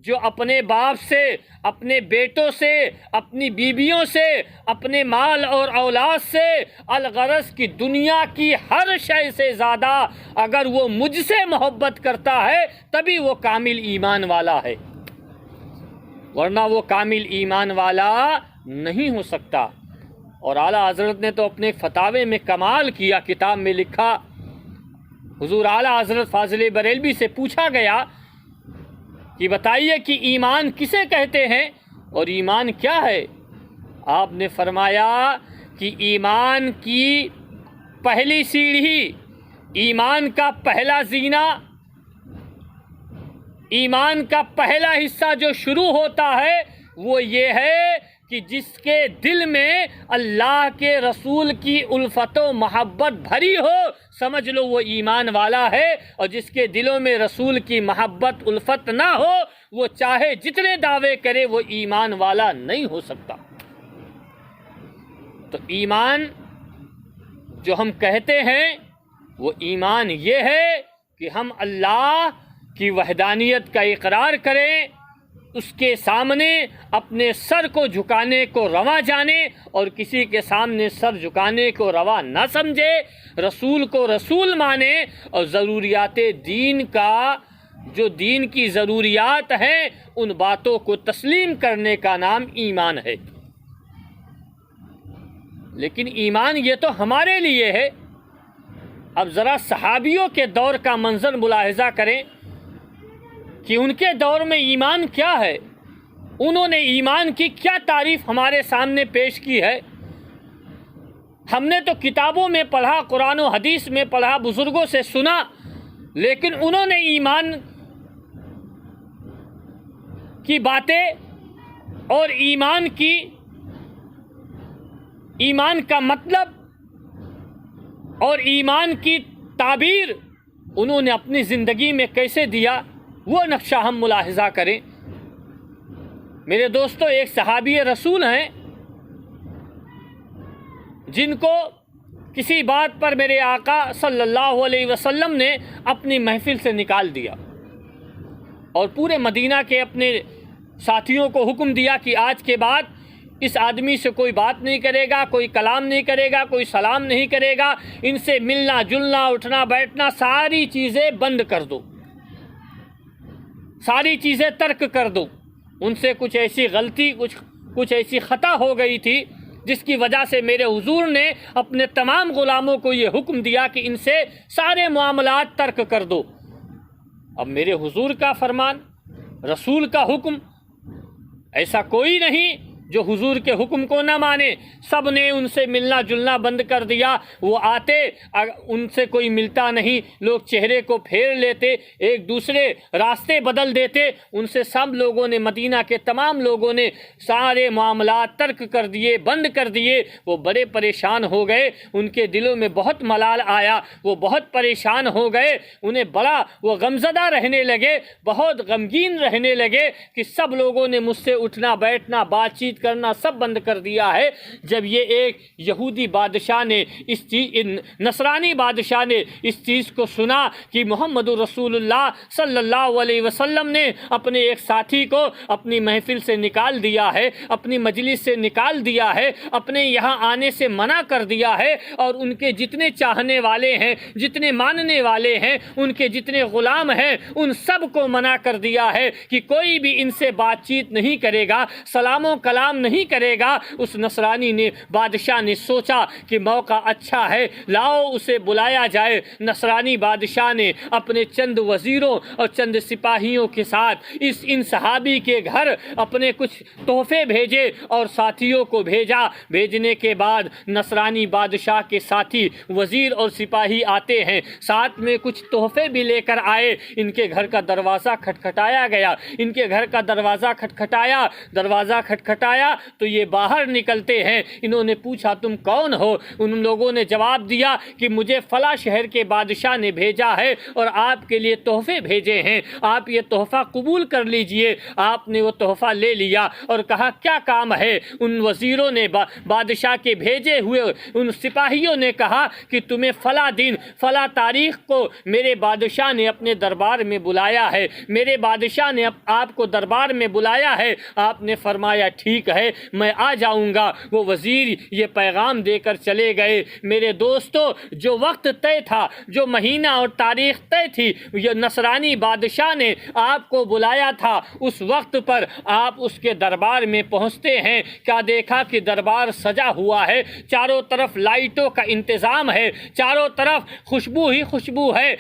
جو اپنے باپ سے، اپنے بیٹوں سے، اپنی بیویوں سے، اپنے مال اور اولاد سے، الغرض کی دنیا کی ہر شے سے زیادہ اگر وہ مجھ سے محبت کرتا ہے تبھی وہ کامل ایمان والا ہے، ورنہ وہ کامل ایمان والا نہیں ہو سکتا۔ اور اعلیٰ حضرت نے تو اپنے فتاوے میں کمال کیا، کتاب میں لکھا حضور اعلیٰ حضرت فاضل بریلوی سے پوچھا گیا کہ بتائیے کہ ایمان کسے کہتے ہیں اور ایمان کیا ہے؟ آپ نے فرمایا کہ ایمان کی پہلی سیڑھی، ایمان کا پہلا زینہ، ایمان کا پہلا حصہ جو شروع ہوتا ہے وہ یہ ہے کہ جس کے دل میں اللہ کے رسول کی الفت و محبت بھری ہو، سمجھ لو وہ ایمان والا ہے، اور جس کے دلوں میں رسول کی محبت الفت نہ ہو وہ چاہے جتنے دعوے کرے وہ ایمان والا نہیں ہو سکتا۔ تو ایمان جو ہم کہتے ہیں وہ ایمان یہ ہے کہ ہم اللہ کی وحدانیت کا اقرار کریں، اس کے سامنے اپنے سر کو جھکانے کو روا جانے اور کسی کے سامنے سر جھکانے کو روا نہ سمجھے، رسول کو رسول مانے، اور ضروریات دین کا جو دین کی ضروریات ہیں ان باتوں کو تسلیم کرنے کا نام ایمان ہے۔ لیکن ایمان یہ تو ہمارے لیے ہے۔ اب ذرا صحابیوں کے دور کا منظر ملاحظہ کریں کہ ان کے دور میں ایمان کیا ہے، انہوں نے ایمان کی کیا تعریف ہمارے سامنے پیش کی ہے۔ ہم نے تو کتابوں میں پڑھا، قرآن و حدیث میں پڑھا، بزرگوں سے سنا، لیکن انہوں نے ایمان کی باتیں اور ایمان کا مطلب اور ایمان کی تعبیر انہوں نے اپنی زندگی میں کیسے دیا، وہ نقشہ ہم ملاحظہ کریں۔ میرے دوستو، ایک صحابی رسول ہیں جن کو کسی بات پر میرے آقا صلی اللہ علیہ وسلم نے اپنی محفل سے نکال دیا اور پورے مدینہ کے اپنے ساتھیوں کو حکم دیا کہ آج کے بعد اس آدمی سے کوئی بات نہیں کرے گا، کوئی کلام نہیں کرے گا، کوئی سلام نہیں کرے گا، ان سے ملنا جلنا اٹھنا بیٹھنا ساری چیزیں بند کر دو، ساری چیزیں ترک کر دو۔ ان سے کچھ ایسی غلطی، کچھ ایسی خطا ہو گئی تھی جس کی وجہ سے میرے حضور نے اپنے تمام غلاموں کو یہ حکم دیا کہ ان سے سارے معاملات ترک کر دو۔ اب میرے حضور کا فرمان، رسول کا حکم، ایسا کوئی نہیں جو حضور کے حکم کو نہ مانے۔ سب نے ان سے ملنا جلنا بند کر دیا۔ وہ آتے، ان سے کوئی ملتا نہیں، لوگ چہرے کو پھیر لیتے، ایک دوسرے راستے بدل دیتے۔ ان سے سب لوگوں نے، مدینہ کے تمام لوگوں نے سارے معاملات ترک کر دیے، بند کر دیے۔ وہ بڑے پریشان ہو گئے، ان کے دلوں میں بہت ملال آیا، وہ بہت پریشان ہو گئے، انہیں بڑا وہ غمزدہ رہنے لگے، بہت غمگین رہنے لگے کہ سب لوگوں نے مجھ سے اٹھنا بیٹھنا بات چیت کرنا سب بند کر دیا ہے۔ جب یہ ایک یہودی بادشاہ نے نصرانی بادشاہ نے اس چیز کو سنا کہ محمد رسول اللہ صلی اللہ علیہ وسلم نے اپنے ایک ساتھی کو اپنی محفل سے نکال دیا ہے، اپنی مجلس سے نکال دیا ہے، اپنے یہاں آنے سے منع کر دیا ہے، اور ان کے جتنے چاہنے والے ہیں، جتنے ماننے والے ہیں، ان کے جتنے غلام ہیں، ان سب کو منع کر دیا ہے کہ کوئی بھی ان سے بات چیت نہیں کرے گا، سلام و کلام نہیں کرے گا۔ اس نصرانی نے، بادشاہ نے سوچا کہ موقع اچھا ہے، لاؤ اسے بلایا جائے۔ نصرانی بادشاہ نے اپنے چند وزیروں اور چند سپاہیوں کے ساتھ ان صحابی کے گھر اپنے کچھ تحفے بھیجے اور ساتھیوں کو بھیجا۔ بھیجنے کے بعد نصرانی بادشاہ کے ساتھی وزیر اور سپاہی آتے ہیں، ساتھ میں کچھ تحفے بھی لے کر آئے۔ ان کے گھر کا دروازہ کھٹکھٹایا گیا، ان کے گھر کا دروازہ کھٹکھٹایا تو یہ باہر نکلتے ہیں۔ انہوں نے پوچھا تم کون ہو؟ ان لوگوں نے جواب دیا کہ مجھے فلاں شہر کے بادشاہ نے بھیجا ہے اور آپ کے لیے تحفے بھیجے ہیں، آپ یہ تحفہ قبول کر لیجئے۔ آپ نے وہ تحفہ لے لیا اور کہا کیا کام ہے؟ ان وزیروں نے، بادشاہ کے بھیجے ہوئے ان سپاہیوں نے کہا کہ تمہیں فلاں دن فلاں تاریخ کو میرے بادشاہ نے اپنے دربار میں بلایا ہے، میرے بادشاہ نے آپ کو دربار میں بلایا ہے۔ آپ نے فرمایا ٹھیک ٹھیک ہے میں آ جاؤں گا۔ وہ وزیر یہ پیغام دے کر چلے گئے۔ میرے دوستو، جو وقت طے تھا، جو مہینہ اور تاریخ طے تھی، یہ نصرانی بادشاہ نے آپ کو بلایا تھا، اس وقت پر آپ اس کے دربار میں پہنچتے ہیں۔ کیا دیکھا کہ دربار سجا ہوا ہے، چاروں طرف لائٹوں کا انتظام ہے، چاروں طرف خوشبو ہی خوشبو ہے۔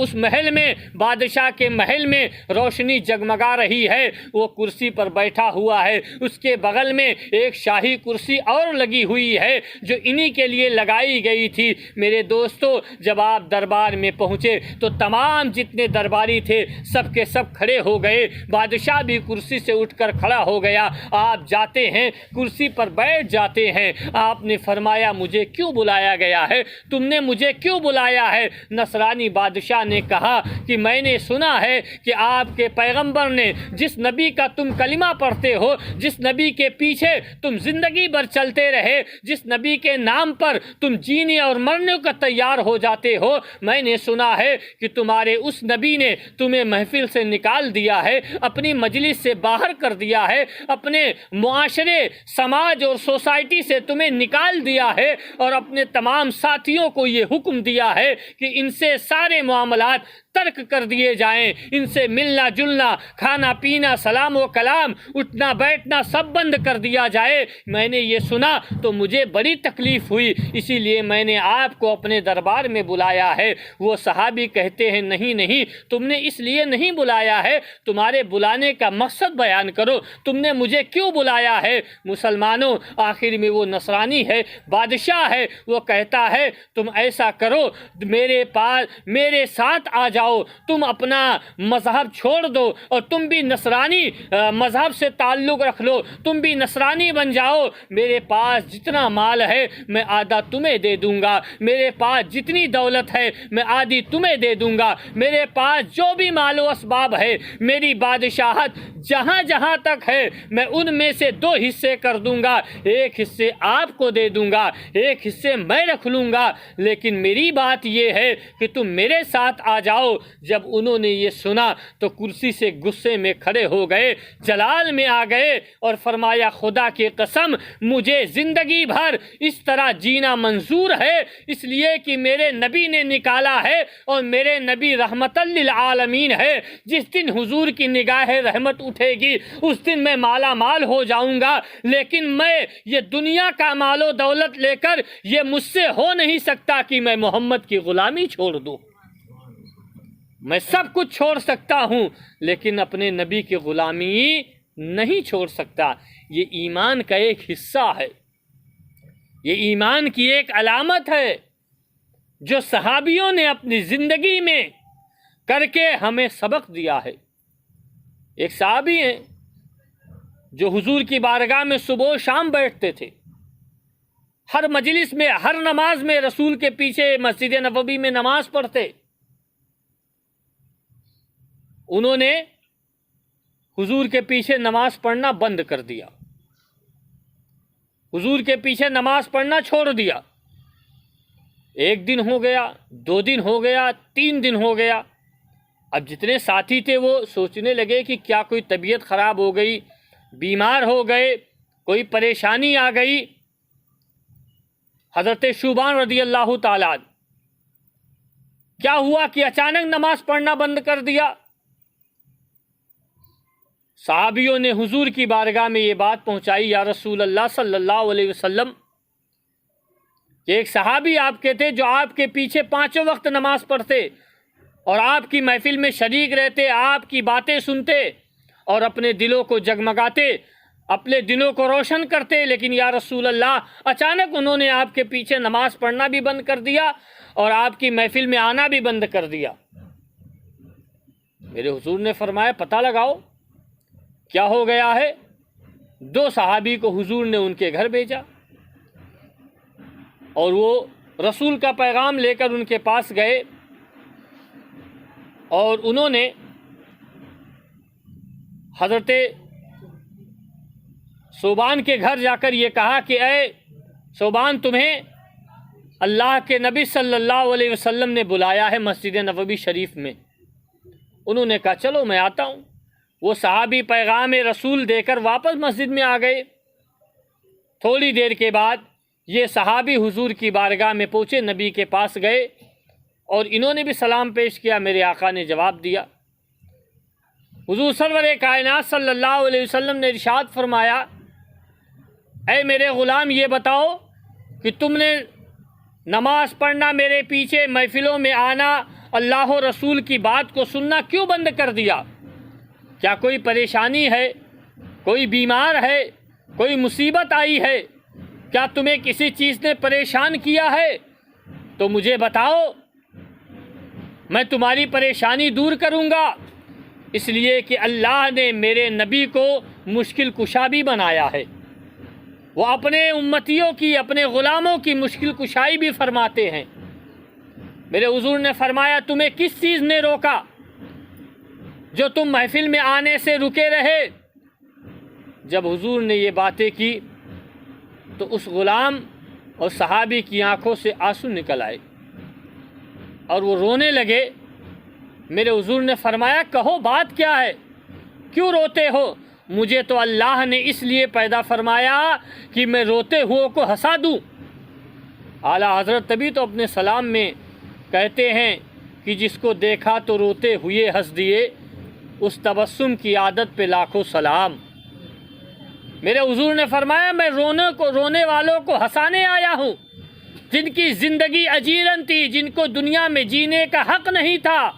اس محل میں، بادشاہ کے محل میں روشنی جگمگا رہی ہے۔ وہ کرسی پر بیٹھا ہوا ہے، اس کے بغل میں ایک شاہی کرسی اور لگی ہوئی ہے جو انہی کے لیے لگائی گئی تھی۔ میرے دوستو، جب آپ دربار میں پہنچے تو تمام جتنے درباری تھے سب کے سب کھڑے ہو گئے۔ بادشاہ بھی کرسی سے اٹھ کر کھڑا ہو گیا۔ آپ جاتے ہیں، کرسی پر بیٹھ جاتے ہیں۔ آپ نے فرمایا مجھے کیوں بلایا گیا ہے؟ تم نے مجھے کیوں بلایا ہے؟ نصرانی بادشاہ نے کہا کہ میں نے سنا ہے کہ آپ کے پیغمبر نے، جس نبی کا تم کلمہ پڑھتے ہو، جس نبی کے پیچھے تم زندگی بھر چلتے رہے، جس نبی کے نام پر تم جینے اور مرنے کا تیار ہو جاتے ہو، میں نے سنا ہے کہ تمہارے اس نبی نے تمہیں محفل سے نکال دیا ہے، اپنی مجلس سے باہر کر دیا ہے، اپنے معاشرے، سماج اور سوسائٹی سے تمہیں نکال دیا ہے، اور اپنے تمام ساتھیوں کو یہ حکم دیا ہے کہ ان سے سارے معاملات ترک کر دیے جائیں، ان سے ملنا جلنا، کھانا پینا، سلام و کلام، اٹھنا بیٹھنا سب بند کر دیا جائے۔ میں نے یہ سنا تو مجھے بڑی تکلیف ہوئی، اسی لیے میں نے آپ کو اپنے دربار میں بلایا ہے۔ وہ صحابی کہتے ہیں نہیں نہیں، تم نے اس لیے نہیں بلایا ہے، تمہارے بلانے کا مقصد بیان کرو، تم نے مجھے کیوں بلایا ہے؟ مسلمانوں، آخر میں وہ نصرانی ہے، بادشاہ ہے، وہ کہتا ہے تم ایسا کرو، میرے ساتھ آ جاؤ، تم اپنا مذہب چھوڑ دو اور تم بھی نصرانی مذہب سے تعلق رکھ لو، تم بھی نصرانی بن جاؤ۔ میرے پاس جتنا مال ہے میں آدھا تمہیں دے دوں گا، میرے پاس جتنی دولت ہے میں آدھی تمہیں دے دوں گا، میرے پاس جو بھی مال و اسباب ہے، میری بادشاہت جہاں جہاں تک ہے، میں ان میں سے 2 حصے کر دوں گا، ایک حصے آپ کو دے دوں گا، ایک حصے میں رکھ لوں گا، لیکن میری بات یہ ہے کہ تم میرے ساتھ آ جاؤ۔ جب انہوں نے یہ سنا تو کرسی سے غصے میں کھڑے ہو گئے، جلال میں آ گئے اور فرمایا خدا کی قسم مجھے زندگی بھر اس طرح جینا منظور ہے، اس لیے کہ میرے نبی نے نکالا ہے اور میرے نبی رحمت للعالمین ہے۔ جس دن حضور کی نگاہ رحمت اٹھے گی اس دن میں مالا مال ہو جاؤں گا، لیکن میں یہ دنیا کا مال و دولت لے کر یہ مجھ سے ہو نہیں سکتا کہ میں محمد کی غلامی چھوڑ دوں۔ میں سب کچھ چھوڑ سکتا ہوں لیکن اپنے نبی کی غلامی نہیں چھوڑ سکتا۔ یہ ایمان کا ایک حصہ ہے، یہ ایمان کی ایک علامت ہے جو صحابیوں نے اپنی زندگی میں کر کے ہمیں سبق دیا ہے۔ ایک صحابی ہیں جو حضور کی بارگاہ میں صبح و شام بیٹھتے تھے، ہر مجلس میں، ہر نماز میں رسول کے پیچھے مسجد نبوی میں نماز پڑھتے۔ انہوں نے حضور کے پیچھے نماز پڑھنا بند کر دیا، حضور کے پیچھے نماز پڑھنا چھوڑ دیا۔ 1 دن ہو گیا، 2 دن ہو گیا، 3 دن ہو گیا۔ اب جتنے ساتھی تھے وہ سوچنے لگے کہ کیا کوئی طبیعت خراب ہو گئی، بیمار ہو گئے، کوئی پریشانی آ گئی۔ حضرت شوبان رضی اللہ تعالیٰ عنہ، کیا ہوا کہ اچانک نماز پڑھنا بند کر دیا؟ صحابیوں نے حضور کی بارگاہ میں یہ بات پہنچائی، یا رسول اللہ صلی اللہ علیہ وسلم، کہ ایک صحابی آپ کے تھے جو آپ کے پیچھے 5 وقت نماز پڑھتے اور آپ کی محفل میں شریک رہتے، آپ کی باتیں سنتے اور اپنے دلوں کو جگمگاتے، اپنے دلوں کو روشن کرتے، لیکن یا رسول اللہ اچانک انہوں نے آپ کے پیچھے نماز پڑھنا بھی بند کر دیا اور آپ کی محفل میں آنا بھی بند کر دیا۔ میرے حضور نے فرمایا پتہ لگاؤ کیا ہو گیا ہے۔ 2 صحابی کو حضور نے ان کے گھر بھیجا اور وہ رسول کا پیغام لے کر ان کے پاس گئے اور انہوں نے حضرت صوبان کے گھر جا کر یہ کہا کہ اے صوبان، تمہیں اللہ کے نبی صلی اللہ علیہ وسلم نے بلایا ہے مسجد نبوی شریف میں۔ انہوں نے کہا چلو میں آتا ہوں۔ وہ صحابی پیغام رسول دے کر واپس مسجد میں آ گئے۔ تھوڑی دیر کے بعد یہ صحابی حضور کی بارگاہ میں پہنچے، نبی کے پاس گئے اور انہوں نے بھی سلام پیش کیا۔ میرے آقا نے جواب دیا۔ حضور سرور کائنات صلی اللہ علیہ وسلم نے ارشاد فرمایا، اے میرے غلام یہ بتاؤ کہ تم نے نماز پڑھنا، میرے پیچھے محفلوں میں آنا، اللہ و رسول کی بات کو سننا کیوں بند کر دیا؟ کیا کوئی پریشانی ہے؟ کوئی بیمار ہے؟ کوئی مصیبت آئی ہے؟ کیا تمہیں کسی چیز نے پریشان کیا ہے؟ تو مجھے بتاؤ، میں تمہاری پریشانی دور کروں گا۔ اس لیے کہ اللہ نے میرے نبی کو مشکل کشا بھی بنایا ہے، وہ اپنے امتیوں کی، اپنے غلاموں کی مشکل کشائی بھی فرماتے ہیں۔ میرے حضور نے فرمایا، تمہیں کس چیز نے روکا جو تم محفل میں آنے سے رکے رہے؟ جب حضور نے یہ باتیں کی تو اس غلام اور صحابی کی آنکھوں سے آنسو نکل آئے اور وہ رونے لگے۔ میرے حضور نے فرمایا، کہو بات کیا ہے، کیوں روتے ہو؟ مجھے تو اللہ نے اس لیے پیدا فرمایا کہ میں روتے ہوئے کو ہنسا دوں۔ اعلیٰ حضرت تبھی تو اپنے سلام میں کہتے ہیں کہ جس کو دیکھا تو روتے ہوئے ہنس دیے، اس تبسم کی عادت پہ لاکھوں سلام۔ میرے حضور نے فرمایا، میں رونے والوں کو ہنسانے آیا ہوں، جن کی زندگی اجیرن تھی، جن کو دنیا میں جینے کا حق نہیں تھا،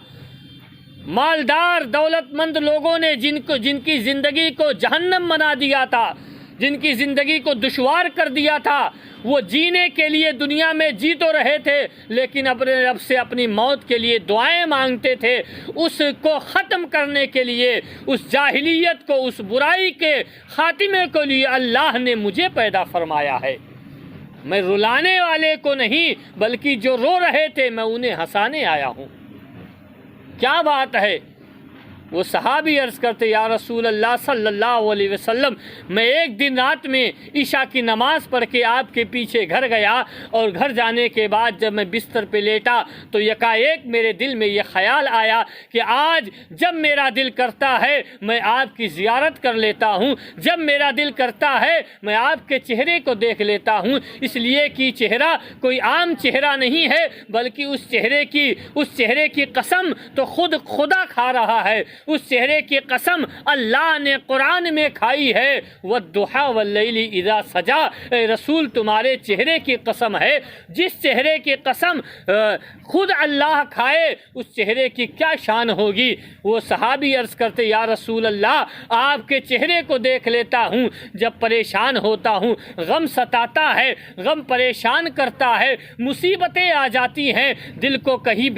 مالدار دولت مند لوگوں نے جن کی زندگی کو جہنم بنا دیا تھا، جن کی زندگی کو دشوار کر دیا تھا، وہ جینے کے لیے دنیا میں جی تو رہے تھے لیکن اپنے رب سے اپنی موت کے لیے دعائیں مانگتے تھے۔ اس کو ختم کرنے کے لیے، اس جاہلیت کو، اس برائی کے خاتمے کے لیے اللہ نے مجھے پیدا فرمایا ہے۔ میں رلانے والے کو نہیں بلکہ جو رو رہے تھے میں انہیں ہنسانے آیا ہوں۔ کیا بات ہے؟ وہ صحابی عرض کرتے، یا رسول اللہ صلی اللہ علیہ وسلم، میں ایک دن رات میں عشاء کی نماز پڑھ کے آپ کے پیچھے گھر گیا اور گھر جانے کے بعد جب میں بستر پہ لیٹا تو یکایک میرے دل میں یہ خیال آیا کہ آج جب میرا دل کرتا ہے میں آپ کی زیارت کر لیتا ہوں، جب میرا دل کرتا ہے میں آپ کے چہرے کو دیکھ لیتا ہوں، اس لیے کہ چہرہ کوئی عام چہرہ نہیں ہے بلکہ اس چہرے کی قسم تو خود خدا کھا رہا ہے، اس چہرے کی قسم اللہ نے قرآن میں کھائی ہے، وَالضُّحَىٰ وَاللَّيْلِ إِذَا سَجَىٰ۔ اے رسول تمہارے چہرے کی قسم ہے، جس چہرے کی قسم خود اللہ کھائے اس چہرے کی کیا شان ہوگی؟ وہ صحابی عرض کرتے، یا رسول اللہ آپ کے چہرے کو دیکھ لیتا ہوں، جب پریشان ہوتا ہوں، غم ستاتا ہے، غم پریشان کرتا ہے، مصیبتیں آ جاتی ہیں، دل کو کہیں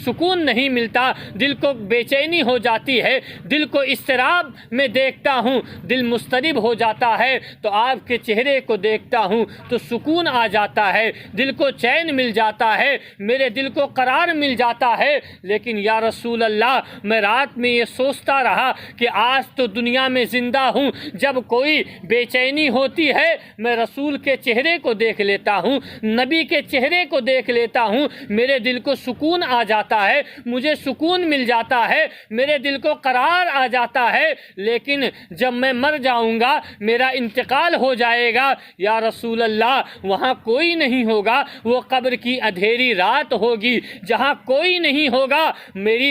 سکون نہیں ملتا، دل کو بے چینی ہو جاتی ہے، دل کو اضطراب میں دیکھتا ہوں، دل مضطرب ہو جاتا ہے، تو آپ کے چہرے کو دیکھتا ہوں تو سکون آ جاتا ہے، دل کو چین مل جاتا ہے، میرے دل کو قرار مل جاتا ہے۔ لیکن یا رسول اللہ میں رات میں یہ سوچتا رہا کہ آج تو دنیا میں زندہ ہوں، جب کوئی بے چینی ہوتی ہے میں رسول کے چہرے کو دیکھ لیتا ہوں، نبی کے چہرے کو دیکھ لیتا ہوں، میرے دل کو سکون آ جاتا ہے، مجھے سکون مل جاتا ہے، میرے دل کو قرار آ جاتا ہے۔ لیکن جب میں مر جاؤں گا، میرا انتقال ہو جائے گا، یا رسول اللہ وہاں کوئی نہیں ہوگا، وہ قبر کی اندھیری رات ہوگی، جہاں کوئی نہیں ہوگا،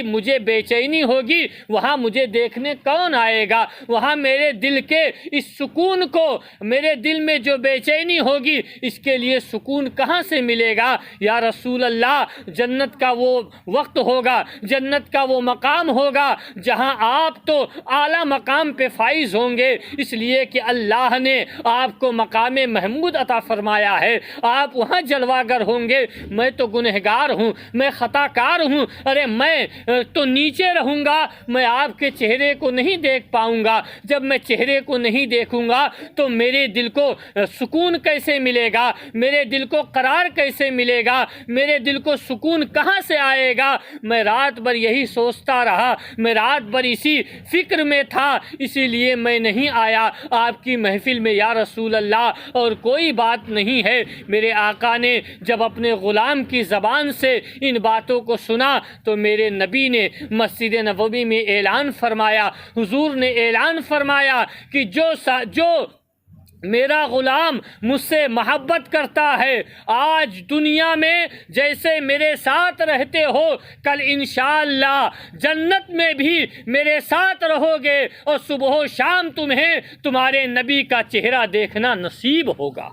مجھے بے چینی ہوگی، وہاں مجھے دیکھنے کون آئے گا؟ وہاں میرے دل کے اس سکون کو، میرے دل میں جو بے چینی ہوگی، اس کے لیے سکون کہاں سے ملے گا؟ یا رسول اللہ جنت کا وہ وقت ہوگا، جنت کا وہ مقام ہوگا جہاں آپ تو اعلیٰ مقام پہ فائز ہوں گے، اس لیے کہ اللہ نے آپ کو مقام محمود عطا فرمایا ہے، آپ وہاں جلوہ گر ہوں گے۔ میں تو گنہگار ہوں، میں خطا کار ہوں، ارے میں تو نیچے رہوں گا، میں آپ کے چہرے کو نہیں دیکھ پاؤں گا۔ جب میں چہرے کو نہیں دیکھوں گا تو میرے دل کو سکون کیسے ملے گا؟ میرے دل کو قرار کیسے ملے گا؟ میرے دل کو سکون کہاں سے آئے گا؟ میں رات بھر یہی سوچتا رہا، میں رات بھر اسی فکر میں تھا، اسی لیے میں نہیں آیا آپ کی محفل میں یا رسول اللہ، اور کوئی بات نہیں ہے۔ میرے آقا نے جب اپنے غلام کی زبان سے ان باتوں کو سنا تو میرے نبی نے مسجد نبوی میں اعلان فرمایا، حضور نے اعلان فرمایا کہ جو میرا غلام مجھ سے محبت کرتا ہے، آج دنیا میں جیسے میرے ساتھ رہتے ہو، کل انشاءاللہ جنت میں بھی میرے ساتھ رہو گے، اور صبح و شام تمہیں تمہارے نبی کا چہرہ دیکھنا نصیب ہوگا۔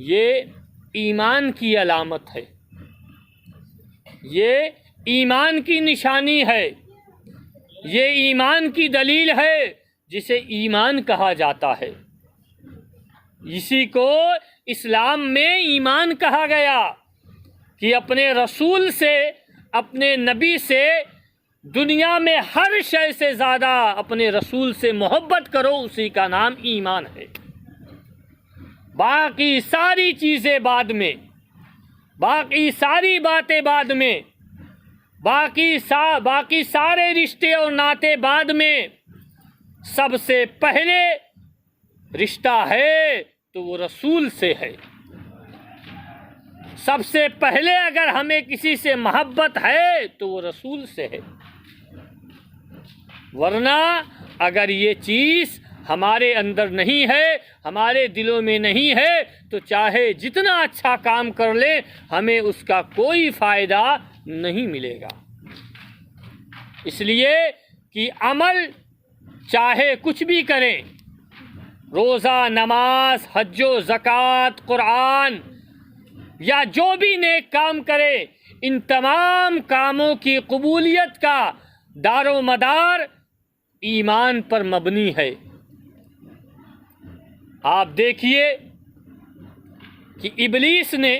یہ ایمان کی علامت ہے، یہ ایمان کی نشانی ہے، یہ ایمان کی دلیل ہے جسے ایمان کہا جاتا ہے۔ اسی کو اسلام میں ایمان کہا گیا کہ اپنے رسول سے، اپنے نبی سے دنیا میں ہر شے سے زیادہ اپنے رسول سے محبت کرو، اسی کا نام ایمان ہے۔ باقی ساری چیزیں بعد میں، باقی ساری باتیں بعد میں، باقی سارے رشتے اور ناطے بعد میں، سب سے پہلے رشتہ ہے تو وہ رسول سے ہے۔ سب سے پہلے اگر ہمیں کسی سے محبت ہے تو وہ رسول سے ہے، ورنہ اگر یہ چیز ہمارے اندر نہیں ہے، ہمارے دلوں میں نہیں ہے، تو چاہے جتنا اچھا کام کر لیں ہمیں اس کا کوئی فائدہ نہیں ملے گا۔ اس لیے کہ عمل چاہے کچھ بھی کریں، روزہ، نماز، حج و زکوٰۃ، قرآن، یا جو بھی نیک کام کرے، ان تمام کاموں کی قبولیت کا دار و مدار ایمان پر مبنی ہے۔ آپ دیکھیے کہ ابلیس نے،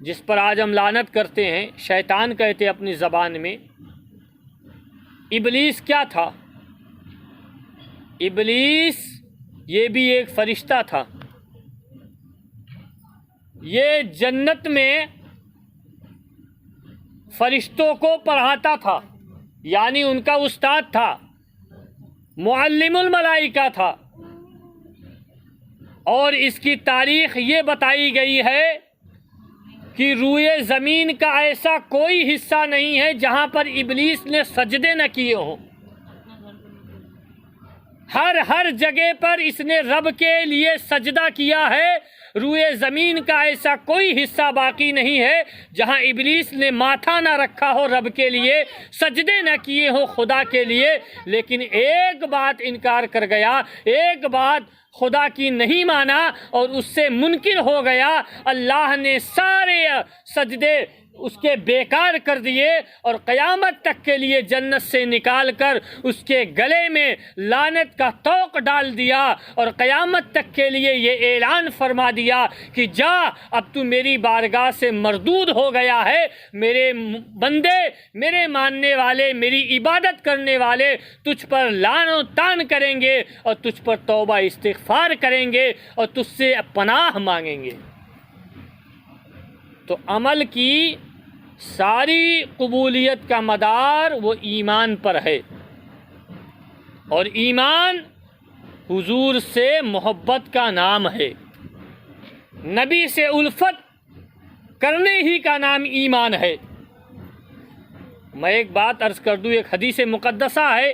جس پر آج ہم لعنت کرتے ہیں، شیطان کہتے ہیں اپنی زبان میں، ابلیس کیا تھا؟ ابلیس یہ بھی ایک فرشتہ تھا۔ یہ جنت میں فرشتوں کو پڑھاتا تھا، یعنی ان کا استاد تھا، معلم الملائکہ تھا، اور اس کی تاریخ یہ بتائی گئی ہے کہ روئے زمین کا ایسا کوئی حصہ نہیں ہے جہاں پر ابلیس نے سجدے نہ کیے ہوں۔ ہر جگہ پر اس نے رب کے لیے سجدہ کیا ہے۔ روئے زمین کا ایسا کوئی حصہ باقی نہیں ہے جہاں ابلیس نے ماتھا نہ رکھا ہو، رب کے لیے سجدے نہ کیے ہو، خدا کے لیے۔ لیکن ایک بات انکار کر گیا، ایک بات خدا کی نہیں مانا اور اس سے منکر ہو گیا، اللہ نے سارے سجدے اس کے بیکار کر دیے، اور قیامت تک کے لیے جنت سے نکال کر اس کے گلے میں لعنت کا طوق ڈال دیا، اور قیامت تک کے لیے یہ اعلان فرما دیا کہ جا، اب تو میری بارگاہ سے مردود ہو گیا ہے۔ میرے بندے، میرے ماننے والے، میری عبادت کرنے والے تجھ پر لعن و طعن کریں گے، اور تجھ پر توبہ استغفار کریں گے، اور تجھ سے پناہ مانگیں گے۔ تو عمل کی ساری قبولیت کا مدار وہ ایمان پر ہے، اور ایمان حضور سے محبت کا نام ہے۔ نبی سے الفت کرنے ہی کا نام ایمان ہے۔ میں ایک بات عرض کر دوں، ایک حدیث مقدسہ ہے،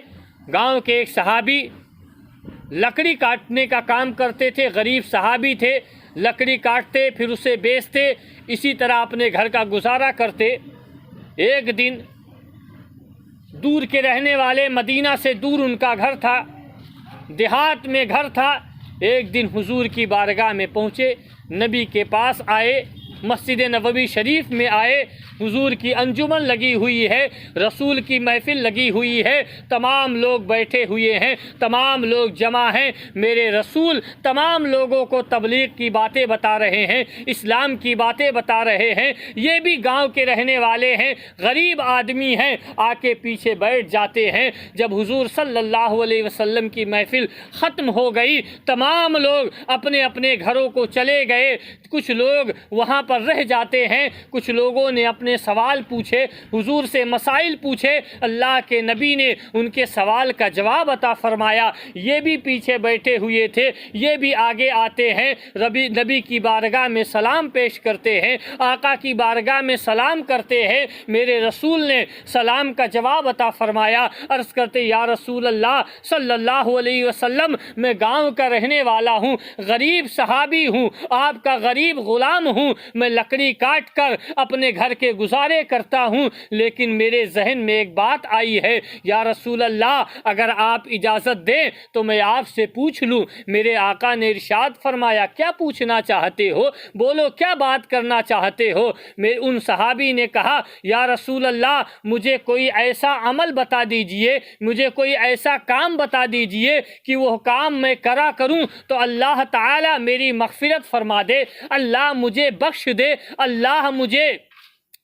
گاؤں کے ایک صحابی لکڑی کاٹنے کا کام کرتے تھے، غریب صحابی تھے، لکڑی کاٹتے پھر اسے بیچتے، اسی طرح اپنے گھر کا گزارا کرتے۔ ایک دن دور کے رہنے والے، مدینہ سے دور ان کا گھر تھا، دیہات میں گھر تھا۔ ایک دن حضور کی بارگاہ میں پہنچے، نبی کے پاس آئے، مسجد نبوی شریف میں آئے، حضور کی انجمن لگی ہوئی ہے، رسول کی محفل لگی ہوئی ہے، تمام لوگ بیٹھے ہوئے ہیں، تمام لوگ جمع ہیں، میرے رسول تمام لوگوں کو تبلیغ کی باتیں بتا رہے ہیں، اسلام کی باتیں بتا رہے ہیں۔ یہ بھی گاؤں کے رہنے والے ہیں، غریب آدمی ہیں، آ کے پیچھے بیٹھ جاتے ہیں۔ جب حضور صلی اللہ علیہ وسلم کی محفل ختم ہو گئی، تمام لوگ اپنے اپنے گھروں کو چلے گئے۔ کچھ لوگ وہاں پر پر رہ جاتے ہیں۔ کچھ لوگوں نے اپنے سوال پوچھے، حضور سے مسائل پوچھے، اللہ کے نبی نے ان کے سوال کا جواب عطا فرمایا۔ یہ بھی پیچھے بیٹھے ہوئے تھے، یہ بھی آگے آتے ہیں، نبی کی بارگاہ میں سلام پیش کرتے ہیں، آقا کی بارگاہ میں سلام کرتے ہیں۔ میرے رسول نے سلام کا جواب عطا فرمایا، عرض کرتے یا رسول اللہ صلی اللہ علیہ وسلم میں گاؤں کا رہنے والا ہوں، غریب صحابی ہوں، آپ کا غریب غلام ہوں، میں لکڑی کاٹ کر اپنے گھر کے گزارے کرتا ہوں، لیکن میرے ذہن میں ایک بات آئی ہے، یا رسول اللہ اگر آپ اجازت دیں تو میں آپ سے پوچھ لوں۔ میرے آقا نے ارشاد فرمایا کیا پوچھنا چاہتے ہو، بولو کیا بات کرنا چاہتے ہو۔ ان صحابی نے کہا یا رسول اللہ مجھے کوئی ایسا عمل بتا دیجئے، مجھے کوئی ایسا کام بتا دیجئے کہ وہ کام میں کروں تو اللہ تعالی میری مغفرت فرما دے، اللہ مجھے بخش دے، اللہ مجھے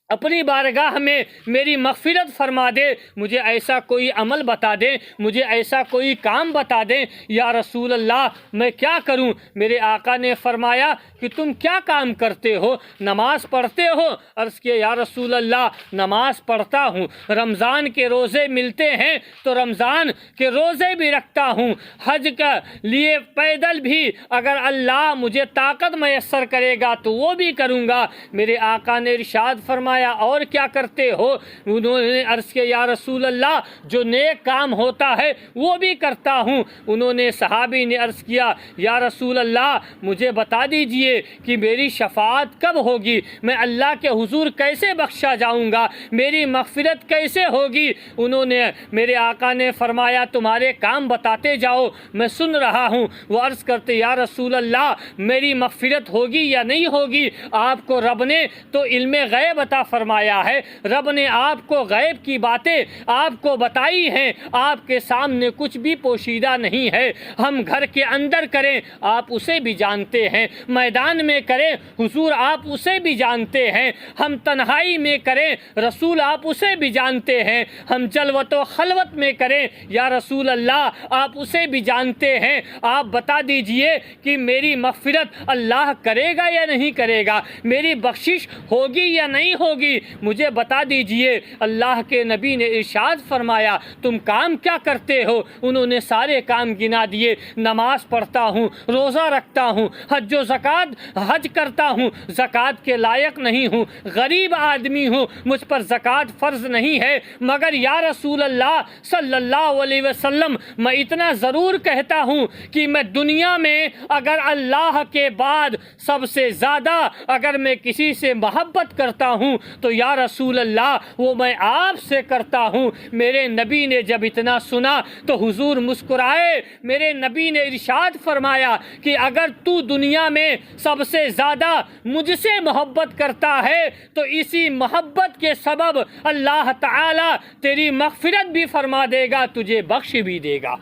اپنی بارگاہ میں میری مغفرت فرما دے، مجھے ایسا کوئی عمل بتا دیں، مجھے ایسا کوئی کام بتا دیں۔ یا رسول اللہ میں کیا کروں؟ میرے آقا نے فرمایا کہ تم کیا کام کرتے ہو؟ نماز پڑھتے ہو؟ عرض کیا یا رسول اللہ نماز پڑھتا ہوں، رمضان کے روزے ملتے ہیں تو رمضان کے روزے بھی رکھتا ہوں، حج کا لیے پیدل بھی اگر اللہ مجھے طاقت میسر کرے گا تو وہ بھی کروں گا۔ میرے آقا نے ارشاد فرمایا اور کیا کرتے ہو؟ انہوں نے عرض کیا یا رسول اللہ جو نیک کام ہوتا ہے وہ بھی کرتا ہوں۔ انہوں نے صحابی نے عرض کیا یا رسول اللہ مجھے بتا دیجئے کہ میری شفاعت کب ہوگی، میں اللہ کے حضور کیسے بخشا جاؤں گا، میری مغفرت کیسے ہوگی؟ انہوں نے میرے آقا نے فرمایا تمہارے کام بتاتے جاؤ میں سن رہا ہوں۔ وہ عرض کرتے یا رسول اللہ میری مغفرت ہوگی یا نہیں ہوگی؟ آپ کو رب نے تو علم غیب عطا فرمایا ہے، رب نے آپ کو غیب کی باتیں آپ کو بتائی ہیں، آپ کے سامنے کچھ بھی پوشیدہ نہیں ہے۔ ہم گھر کے اندر کریں آپ اسے بھی جانتے ہیں، میدان میں کریں حضور آپ اسے بھی جانتے ہیں، ہم تنہائی میں کریں رسول آپ اسے بھی جانتے ہیں، ہم جلوت و خلوت میں کریں یا رسول اللہ آپ اسے بھی جانتے ہیں۔ آپ بتا دیجئے کہ میری مغفرت اللہ کرے گا یا نہیں کرے گا، میری بخشش ہوگی یا نہیں ہوگی، مجھے بتا دیجئے۔ اللہ کے نبی نے ارشاد فرمایا تم کام کیا کرتے ہو؟ انہوں نے سارے کام گنا دیے، نماز پڑھتا ہوں، روزہ رکھتا ہوں، حج و زکوٰۃ حج کرتا ہوں، زکوٰۃ کے لائق نہیں ہوں، غریب آدمی ہوں، مجھ پر زکوٰۃ فرض نہیں ہے، مگر یا رسول اللہ صلی اللہ علیہ وسلم میں اتنا ضرور کہتا ہوں کہ میں دنیا میں اگر اللہ کے بعد سب سے زیادہ اگر میں کسی سے محبت کرتا ہوں تو یا رسول اللہ وہ میں آپ سے کرتا ہوں۔ میرے نبی نے جب اتنا سنا تو حضور مسکرائے، میرے نبی نے ارشاد فرمایا کہ اگر تو دنیا میں سب سے زیادہ مجھ سے محبت کرتا ہے تو اسی محبت کے سبب اللہ تعالی تیری مغفرت بھی فرما دے گا، تجھے بخش بھی دے گا۔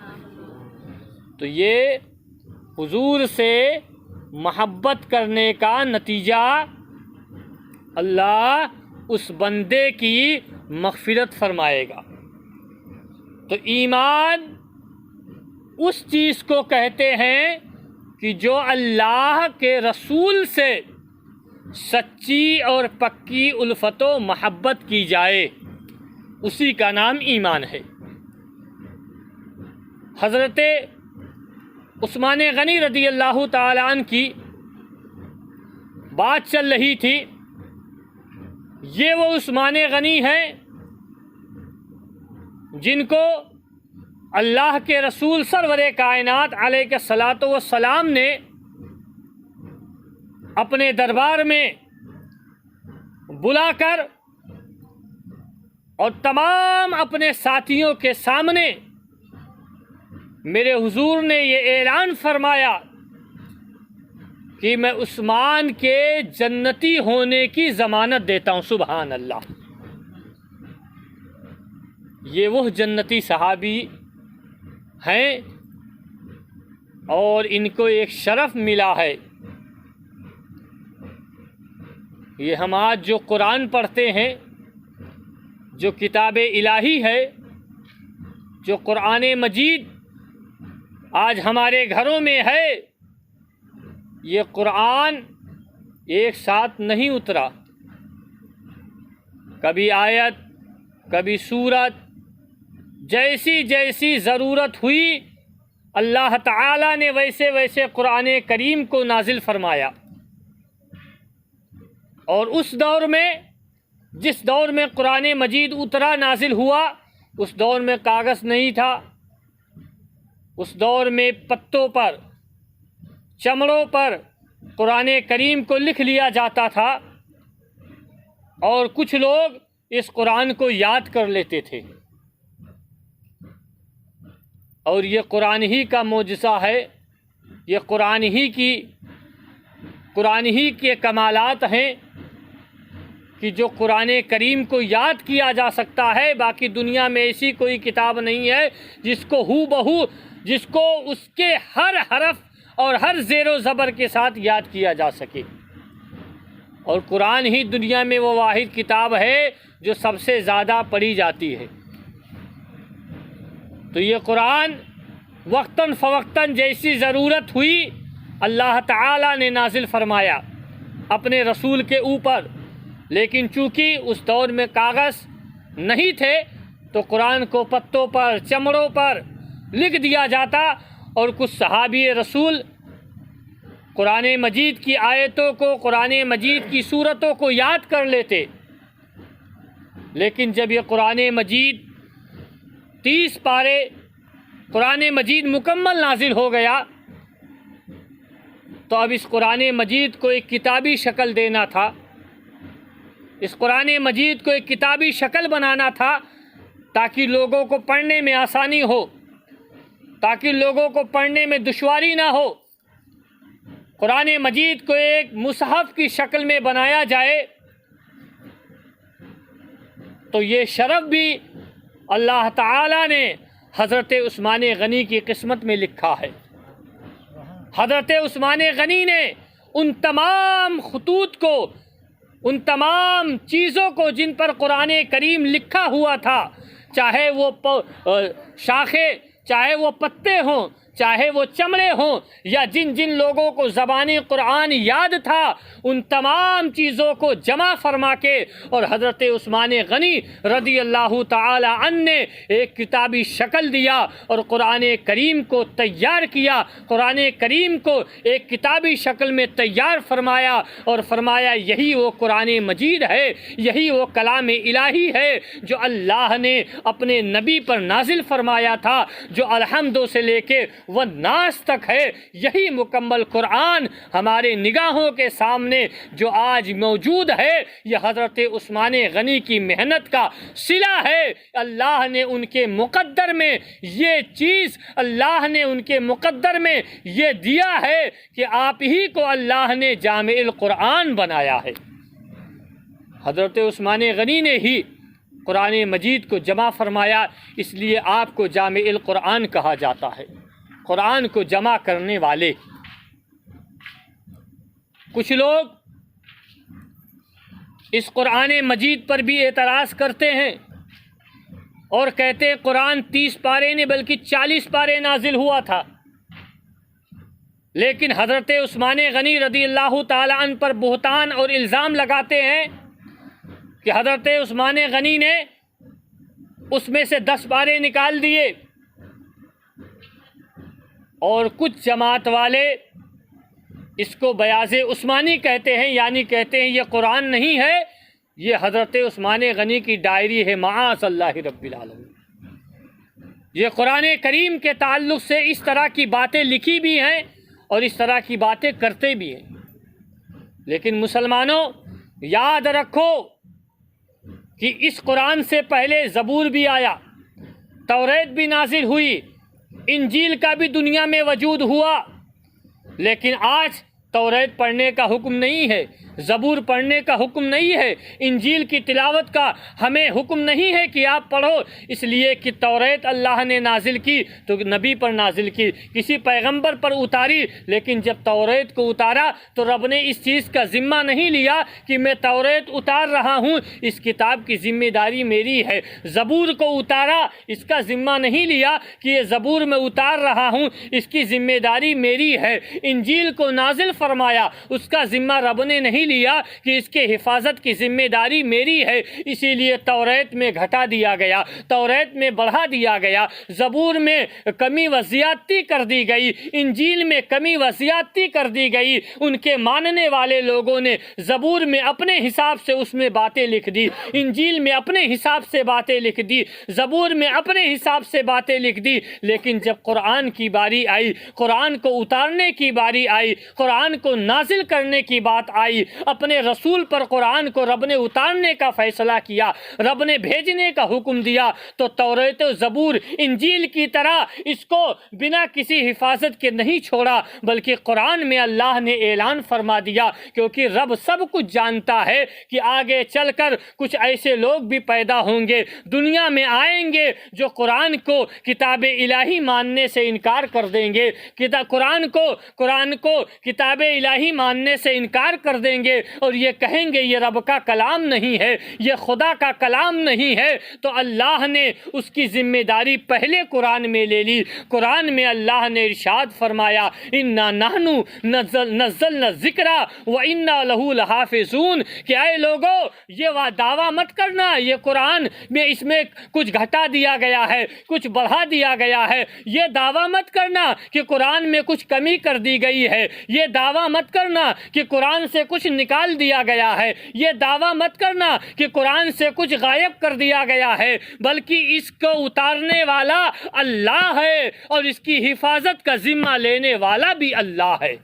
تو یہ حضور سے محبت کرنے کا نتیجہ اللہ اس بندے کی مغفرت فرمائے گا۔ تو ایمان اس چیز کو کہتے ہیں کہ جو اللہ کے رسول سے سچی اور پکی الفت و محبت کی جائے اسی کا نام ایمان ہے۔ حضرت عثمان غنی رضی اللہ تعالیٰ عنہ کی بات چل رہی تھی، یہ وہ عثمان غنی ہیں جن کو اللہ کے رسول سرور کائنات علیہ الصلاۃ والسلام نے اپنے دربار میں بلا کر اور تمام اپنے ساتھیوں کے سامنے میرے حضور نے یہ اعلان فرمایا کہ میں عثمان کے جنتی ہونے کی ضمانت دیتا ہوں۔ سبحان اللہ، یہ وہ جنتی صحابی ہیں اور ان کو ایک شرف ملا ہے۔ یہ ہم آج جو قرآن پڑھتے ہیں، جو کتاب الہی ہے، جو قرآن مجید آج ہمارے گھروں میں ہے، یہ قرآن ایک ساتھ نہیں اترا، کبھی آیت کبھی سورت، جیسی جیسی ضرورت ہوئی اللہ تعالیٰ نے ویسے ویسے قرآن کریم کو نازل فرمایا۔ اور اس دور میں، جس دور میں قرآن مجید اترا نازل ہوا، اس دور میں کاغذ نہیں تھا، اس دور میں پتوں پر، چمڑوں پر قرآن کریم کو لکھ لیا جاتا تھا، اور کچھ لوگ اس قرآن کو یاد کر لیتے تھے۔ اور یہ قرآن ہی کا معجزہ ہے، یہ قرآن ہی کے کمالات ہیں کہ جو قرآن کریم کو یاد کیا جا سکتا ہے۔ باقی دنیا میں ایسی کوئی کتاب نہیں ہے جس کو ہو بہو، جس کو اس کے ہر حرف اور ہر زیر و زبر کے ساتھ یاد کیا جا سکے۔ اور قرآن ہی دنیا میں وہ واحد کتاب ہے جو سب سے زیادہ پڑھی جاتی ہے۔ تو یہ قرآن وقتاً فوقتاً جیسی ضرورت ہوئی اللہ تعالیٰ نے نازل فرمایا اپنے رسول کے اوپر، لیکن چونکہ اس دور میں کاغذ نہیں تھے تو قرآن کو پتوں پر، چمڑوں پر لکھ دیا جاتا، اور کچھ صحابی رسول قرآن مجید کی آیتوں کو، قرآن مجید کی سورتوں کو یاد کر لیتے۔ لیکن جب یہ قرآن مجید 30 پارے قرآن مجید مکمل نازل ہو گیا تو اب اس قرآن مجید کو ایک کتابی شکل دینا تھا، اس قرآن مجید کو ایک کتابی شکل بنانا تھا تاکہ لوگوں کو پڑھنے میں آسانی ہو، تاکہ لوگوں کو پڑھنے میں دشواری نہ ہو۔ قرآن مجید کو ایک مصحف کی شکل میں بنایا جائے، تو یہ شرف بھی اللہ تعالیٰ نے حضرت عثمان غنی کی قسمت میں لکھا ہے۔ حضرت عثمان غنی نے ان تمام خطوط کو، ان تمام چیزوں کو جن پر قرآن کریم لکھا ہوا تھا، چاہے وہ شاخیں، چاہے وہ پتے ہوں، چاہے وہ چمڑے ہوں، یا جن جن لوگوں کو زبانی قرآن یاد تھا، ان تمام چیزوں کو جمع فرما کے اور حضرت عثمان غنی رضی اللہ تعالی عنہ نے ایک کتابی شکل دیا اور قرآن کریم کو تیار کیا، قرآن کریم کو ایک کتابی شکل میں تیار فرمایا، اور فرمایا یہی وہ قرآن مجید ہے، یہی وہ کلام الہی ہے جو اللہ نے اپنے نبی پر نازل فرمایا تھا، جو الحمد سے لے کے وہ ناس تک ہے۔ یہی مکمل قرآن ہمارے نگاہوں کے سامنے جو آج موجود ہے، یہ حضرت عثمان غنی کی محنت کا صلہ ہے۔ اللہ نے ان کے مقدر میں یہ چیز، اللہ نے ان کے مقدر میں یہ دیا ہے کہ آپ ہی کو اللہ نے جامع القرآن بنایا ہے۔ حضرت عثمان غنی نے ہی قرآن مجید کو جمع فرمایا، اس لیے آپ کو جامع القرآن کہا جاتا ہے، قرآن کو جمع کرنے والے۔ کچھ لوگ اس قرآن مجید پر بھی اعتراض کرتے ہیں اور کہتے ہیں قرآن 30 پارے نہیں بلکہ 40 پارے نازل ہوا تھا، لیکن حضرت عثمان غنی رضی اللہ تعالی عنہ پر بہتان اور الزام لگاتے ہیں کہ حضرت عثمان غنی نے اس میں سے 10 پارے نکال دیے، اور کچھ جماعت والے اس کو بیاض عثمانی کہتے ہیں، یعنی کہتے ہیں یہ قرآن نہیں ہے، یہ حضرت عثمان غنی کی ڈائری ہے، معاذ اللہ رب العالمین۔ یہ قرآن کریم کے تعلق سے اس طرح کی باتیں لکھی بھی ہیں اور اس طرح کی باتیں کرتے بھی ہیں۔ لیکن مسلمانوں یاد رکھو کہ اس قرآن سے پہلے زبور بھی آیا، توریت بھی نازل ہوئی، انجیل کا بھی دنیا میں وجود ہوا، لیکن آج توریت پڑھنے کا حکم نہیں ہے، زبور پڑھنے کا حکم نہیں ہے، انجیل کی تلاوت کا ہمیں حکم نہیں ہے کہ آپ پڑھو، اس لیے کہ توریت اللہ نے نازل کی تو نبی پر نازل کی، کسی پیغمبر پر اتاری، لیکن جب توریت کو اتارا تو رب نے اس چیز کا ذمہ نہیں لیا کہ میں توریت اتار رہا ہوں، اس کتاب کی ذمہ داری میری ہے۔ زبور کو اتارا، اس کا ذمہ نہیں لیا کہ یہ زبور میں اتار رہا ہوں، اس کی ذمہ داری میری ہے۔ انجیل کو نازل فرمایا، اس کا ذمہ رب نے نہیں لیا کہ اس کے حفاظت کی ذمہ داری میری ہے، اسی لیے توریت میں گھٹا دیا گیا، توریت میں بڑھا دیا گیا، زبور میں کمی و زیادتی کر دی گئی، انجیل میں کمی و زیادتی کر دی گئی۔ ان کے ماننے والے لوگوں نے زبور میں اپنے حساب سے اس میں باتیں لکھ دی، انجیل میں اپنے حساب سے باتیں لکھ دی، زبور میں اپنے حساب سے باتیں لکھ دی، لیکن جب قرآن کی باری آئی، قرآن کو اتارنے کی باری آئی، قرآن کو نازل کرنے کی بات آئی، اپنے رسول پر قرآن کو رب نے اتارنے کا فیصلہ کیا، رب نے بھیجنے کا حکم دیا، تو توریت و زبور انجیل کی طرح اس کو بنا کسی حفاظت کے نہیں چھوڑا، بلکہ قرآن میں اللہ نے اعلان فرما دیا، کیونکہ رب سب کچھ جانتا ہے کہ آگے چل کر کچھ ایسے لوگ بھی پیدا ہوں گے، دنیا میں آئیں گے جو قرآن کو کتاب الہی ماننے سے انکار کر دیں گے، قرآن کو کتاب الہی ماننے سے انکار کر دیں گے، اور یہ کہیں گے یہ رب کا کلام نہیں ہے، یہ خدا کا کلام نہیں ہے۔ تو اللہ نے اس کی ذمہ داری پہلے قرآن میں لے لی۔ قرآن میں اللہ نے ارشاد فرمایا، اِنَّا نَحْنُ نَزَّلْنَا الذِّكْرَ وَإِنَّا لَهُ لَحَافِظُونَ، کہ اے لوگو یہ دعویٰ مت کرنا یہ قرآن میں اس میں کچھ گھٹا دیا گیا ہے، کچھ بڑھا دیا گیا ہے، یہ دعویٰ مت کرنا کہ قرآن میں کچھ کمی کر دی گئی ہے، یہ دعویٰ مت کرنا کہ قرآن سے کچھ نکال دیا گیا ہے، یہ دعویٰ مت کرنا کہ قرآن سے کچھ غائب کر دیا گیا ہے، بلکہ اس کو اتارنے والا اللہ ہے اور اس کی حفاظت کا ذمہ لینے والا بھی اللہ ہے۔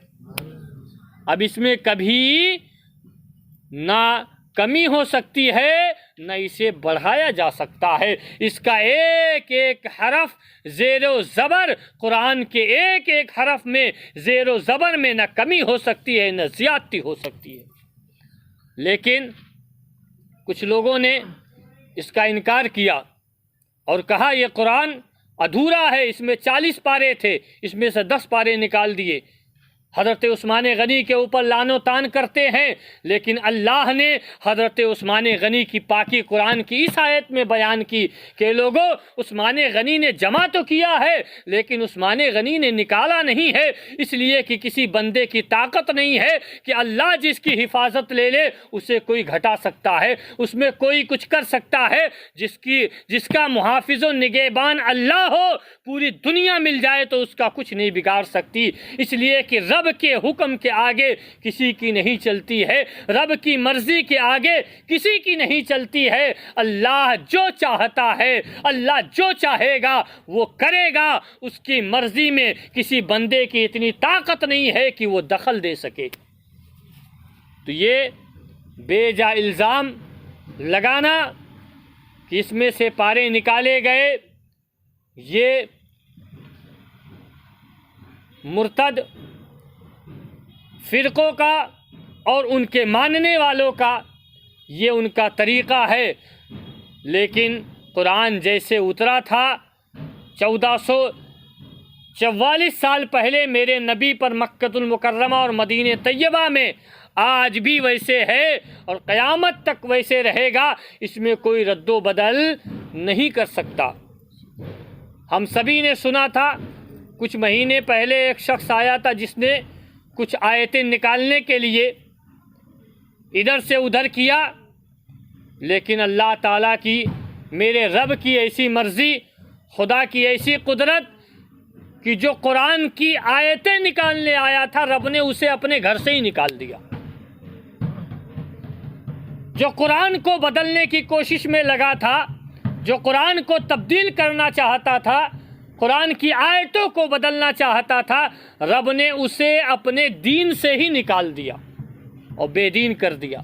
اب اس میں کبھی نہ کمی ہو سکتی ہے نہ اسے بڑھایا جا سکتا ہے، اس کا ایک ایک حرف زیر و زبر، قرآن کے ایک ایک حرف میں زیر و زبر میں نہ کمی ہو سکتی ہے نہ زیادتی ہو سکتی ہے۔ لیکن کچھ لوگوں نے اس کا انکار کیا اور کہا یہ قرآن ادھورا ہے، اس میں 40 پارے تھے، اس میں سے 10 پارے نکال دیے۔ حضرت عثمان غنی کے اوپر لعن و طعن کرتے ہیں، لیکن اللہ نے حضرت عثمان غنی کی پاکی قرآن کی اس آیت میں بیان کی کہ لوگوں عثمان غنی نے جمع تو کیا ہے لیکن عثمان غنی نے نکالا نہیں ہے، اس لیے کہ کسی بندے کی طاقت نہیں ہے کہ اللہ جس کی حفاظت لے لے اسے کوئی گھٹا سکتا ہے، اس میں کوئی کچھ کر سکتا ہے۔ جس کا محافظ و نگہبان اللہ ہو، پوری دنیا مل جائے تو اس کا کچھ نہیں بگاڑ سکتی، اس لیے کہ رب کے حکم کے آگے کسی کی نہیں چلتی ہے، رب کی مرضی کے آگے کسی کی نہیں چلتی ہے۔ اللہ جو چاہتا ہے، اللہ جو چاہے گا وہ کرے گا، اس کی مرضی میں کسی بندے کی اتنی طاقت نہیں ہے کہ وہ دخل دے سکے۔ تو یہ بے جا الزام لگانا کہ اس میں سے پارے نکالے گئے، یہ مرتد فرقوں کا اور ان کے ماننے والوں کا یہ ان کا طریقہ ہے۔ لیکن قرآن جیسے اترا تھا 1444 سال پہلے میرے نبی پر مکۃ المکرمہ اور مدینہ طیبہ میں، آج بھی ویسے ہے اور قیامت تک ویسے رہے گا، اس میں کوئی رد و بدل نہیں کر سکتا۔ ہم سبھی نے سنا تھا کچھ مہینے پہلے ایک شخص آیا تھا جس نے کچھ آیتیں نکالنے کے لیے ادھر سے ادھر کیا، لیکن اللہ تعالیٰ کی، میرے رب کی ایسی مرضی، خدا کی ایسی قدرت کہ جو قرآن کی آیتیں نکالنے آیا تھا رب نے اسے اپنے گھر سے ہی نکال دیا۔ جو قرآن کو بدلنے کی کوشش میں لگا تھا، جو قرآن کو تبدیل کرنا چاہتا تھا، قرآن کی آیتوں کو بدلنا چاہتا تھا، رب نے اسے اپنے دین سے ہی نکال دیا اور بے دین کر دیا۔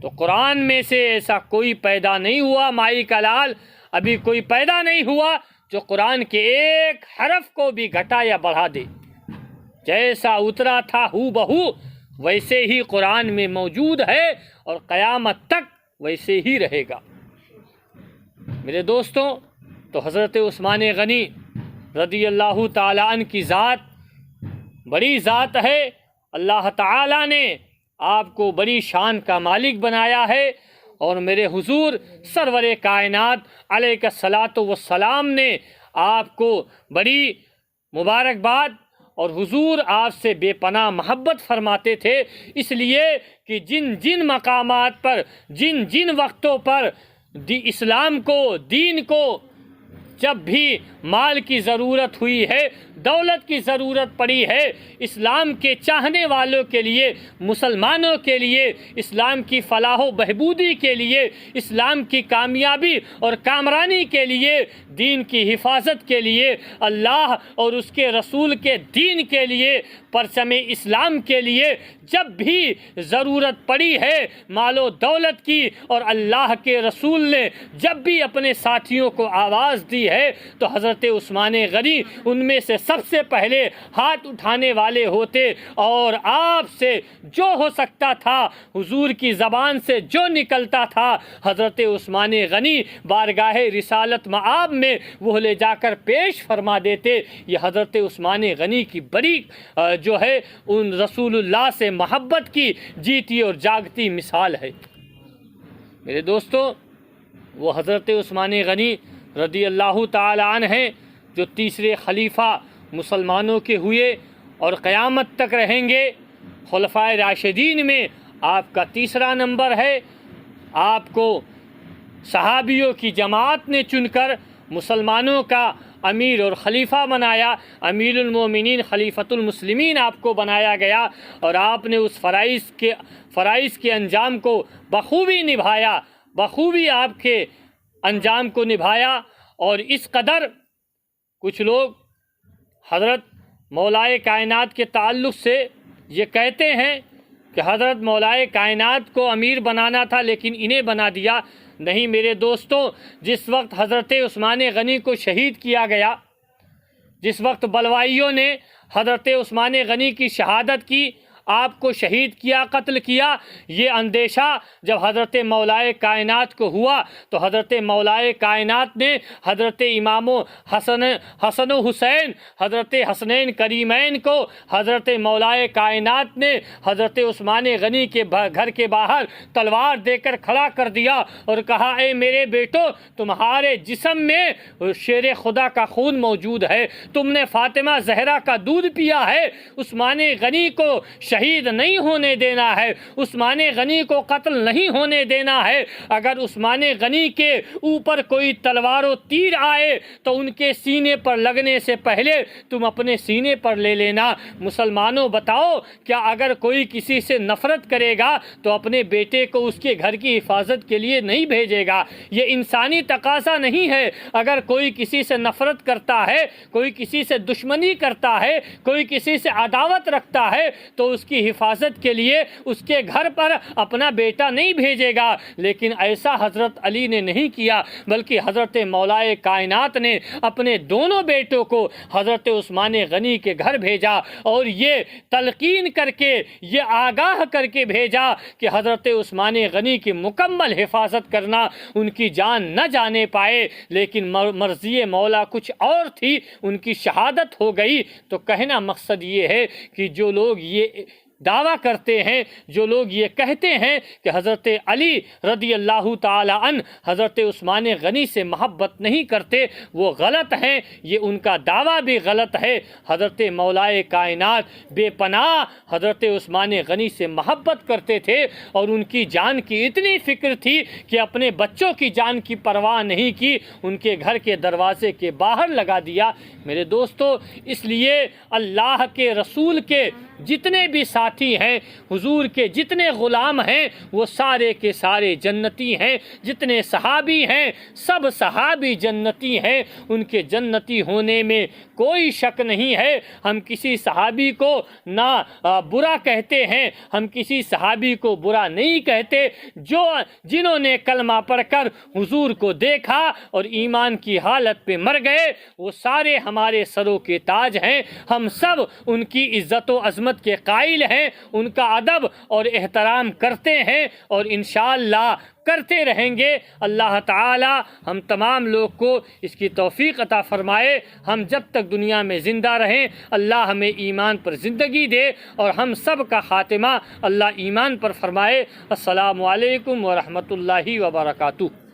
تو قرآن میں سے ایسا کوئی پیدا نہیں ہوا، مائی کا لال ابھی کوئی پیدا نہیں ہوا جو قرآن کے ایک حرف کو بھی گھٹا یا بڑھا دے۔ جیسا اترا تھا ہو بہو ویسے ہی قرآن میں موجود ہے اور قیامت تک ویسے ہی رہے گا۔ میرے دوستوں، تو حضرت عثمان غنی رضی اللہ تعالیٰ عنہ کی ذات بڑی ذات ہے۔ اللہ تعالیٰ نے آپ کو بڑی شان کا مالک بنایا ہے، اور میرے حضور سرور کائنات علیہ الصلاۃ والسلام نے آپ کو بڑی مبارکباد، اور حضور آپ سے بے پناہ محبت فرماتے تھے، اس لیے کہ جن جن مقامات پر، جن جن وقتوں پر اسلام کو، دین کو جب بھی مال کی ضرورت ہوئی ہے، دولت کی ضرورت پڑی ہے، اسلام کے چاہنے والوں کے لیے، مسلمانوں کے لیے، اسلام کی فلاح و بہبودی کے لیے، اسلام کی کامیابی اور کامرانی کے لیے، دین کی حفاظت کے لیے، اللہ اور اس کے رسول کے دین کے لیے، پرچم اسلام کے لیے جب بھی ضرورت پڑی ہے مال و دولت کی، اور اللہ کے رسول نے جب بھی اپنے ساتھیوں کو آواز دی ہے، تو حضرت عثمان غنی ان میں سے سب سے پہلے ہاتھ اٹھانے والے ہوتے، اور آپ سے جو ہو سکتا تھا، حضور کی زبان سے جو نکلتا تھا، حضرت عثمان غنی بارگاہ رسالت مآب میں وہ لے جا کر پیش فرما دیتے۔ یہ حضرت عثمان غنی کی بڑی جو ہے ان رسول اللہ سے محبت کی جیتی اور جاگتی مثال ہے۔ میرے دوستو، وہ حضرت عثمان غنی رضی اللہ تعالی عنہ ہیں جو تیسرے خلیفہ مسلمانوں کے ہوئے اور قیامت تک رہیں گے۔ خلفائے راشدین میں آپ کا تیسرا نمبر ہے۔ آپ کو صحابیوں کی جماعت نے چن کر مسلمانوں کا امیر اور خلیفہ بنایا، امیر المومنین خلیفۃ المسلمین آپ کو بنایا گیا، اور آپ نے اس فرائض کے انجام کو بخوبی نبھایا، بخوبی آپ کے انجام کو نبھایا۔ اور اس قدر کچھ لوگ حضرت مولائے کائنات کے تعلق سے یہ کہتے ہیں کہ حضرت مولائے کائنات کو امیر بنانا تھا لیکن انہیں بنا دیا۔ نہیں میرے دوستوں، جس وقت حضرت عثمان غنی کو شہید کیا گیا، جس وقت بلوائیوں نے حضرت عثمان غنی کی شہادت کی، آپ کو شہید کیا، قتل کیا، یہ اندیشہ جب حضرت مولائے کائنات کو ہوا تو حضرت مولائے کائنات نے حضرت امام حسن و حسین، حضرت حسنین کریمین کو حضرت مولائے کائنات نے حضرت عثمان غنی کے گھر کے باہر تلوار دے کر کھڑا کر دیا اور کہا، اے میرے بیٹو، تمہارے جسم میں شیر خدا کا خون موجود ہے، تم نے فاطمہ زہرا کا دودھ پیا ہے، عثمان غنی کو شہید نہیں ہونے دینا ہے، عثمان غنی کو قتل نہیں ہونے دینا ہے۔ اگر عثمان غنی کے اوپر کوئی تلوار و تیر آئے تو ان کے سینے پر لگنے سے پہلے تم اپنے سینے پر لے لینا۔ مسلمانوں بتاؤ، کیا اگر کوئی کسی سے نفرت کرے گا تو اپنے بیٹے کو اس کے گھر کی حفاظت کے لیے نہیں بھیجے گا؟ یہ انسانی تقاضا نہیں ہے۔ اگر کوئی کسی سے نفرت کرتا ہے، کوئی کسی سے دشمنی کرتا ہے، کوئی کسی سے عداوت رکھتا ہے تو اس کی حفاظت کے لیے اس کے گھر پر اپنا بیٹا نہیں بھیجے گا۔ لیکن ایسا حضرت علی نے نہیں کیا، بلکہ حضرت مولائے کائنات نے اپنے دونوں بیٹوں کو حضرت عثمان غنی کے گھر بھیجا، اور یہ تلقین کر کے، یہ آگاہ کر کے بھیجا کہ حضرت عثمان غنی کی مکمل حفاظت کرنا، ان کی جان نہ جانے پائے۔ لیکن مرضی مولا کچھ اور تھی، ان کی شہادت ہو گئی۔ تو کہنا مقصد یہ ہے کہ جو لوگ یہ دعویٰ کرتے ہیں، جو لوگ یہ کہتے ہیں کہ حضرت علی رضی اللہ تعالی عنہ حضرت عثمان غنی سے محبت نہیں کرتے، وہ غلط ہیں، یہ ان کا دعویٰ بھی غلط ہے۔ حضرت مولائے کائنات بے پناہ حضرت عثمان غنی سے محبت کرتے تھے، اور ان کی جان کی اتنی فکر تھی کہ اپنے بچوں کی جان کی پرواہ نہیں کی، ان کے گھر کے دروازے کے باہر لگا دیا۔ میرے دوستو، اس لیے اللہ کے رسول کے جتنے بھی ساتھی ہیں، حضور کے جتنے غلام ہیں، وہ سارے کے سارے جنتی ہیں۔ جتنے صحابی ہیں، سب صحابی جنتی ہیں، ان کے جنتی ہونے میں کوئی شک نہیں ہے۔ ہم کسی صحابی کو نہ برا کہتے ہیں، ہم کسی صحابی کو برا نہیں کہتے۔ جنہوں نے کلمہ پڑھ کر حضور کو دیکھا اور ایمان کی حالت پہ مر گئے، وہ سارے ہمارے سروں کے تاج ہیں۔ ہم سب ان کی عزت و عظمت عظمت کے قائل ہیں، ان کا ادب اور احترام کرتے ہیں اور انشاءاللہ کرتے رہیں گے۔ اللہ تعالی ہم تمام لوگ کو اس کی توفیق عطا فرمائے۔ ہم جب تک دنیا میں زندہ رہیں اللہ ہمیں ایمان پر زندگی دے اور ہم سب کا خاتمہ اللہ ایمان پر فرمائے۔ السلام علیکم ورحمۃ اللہ وبرکاتہ۔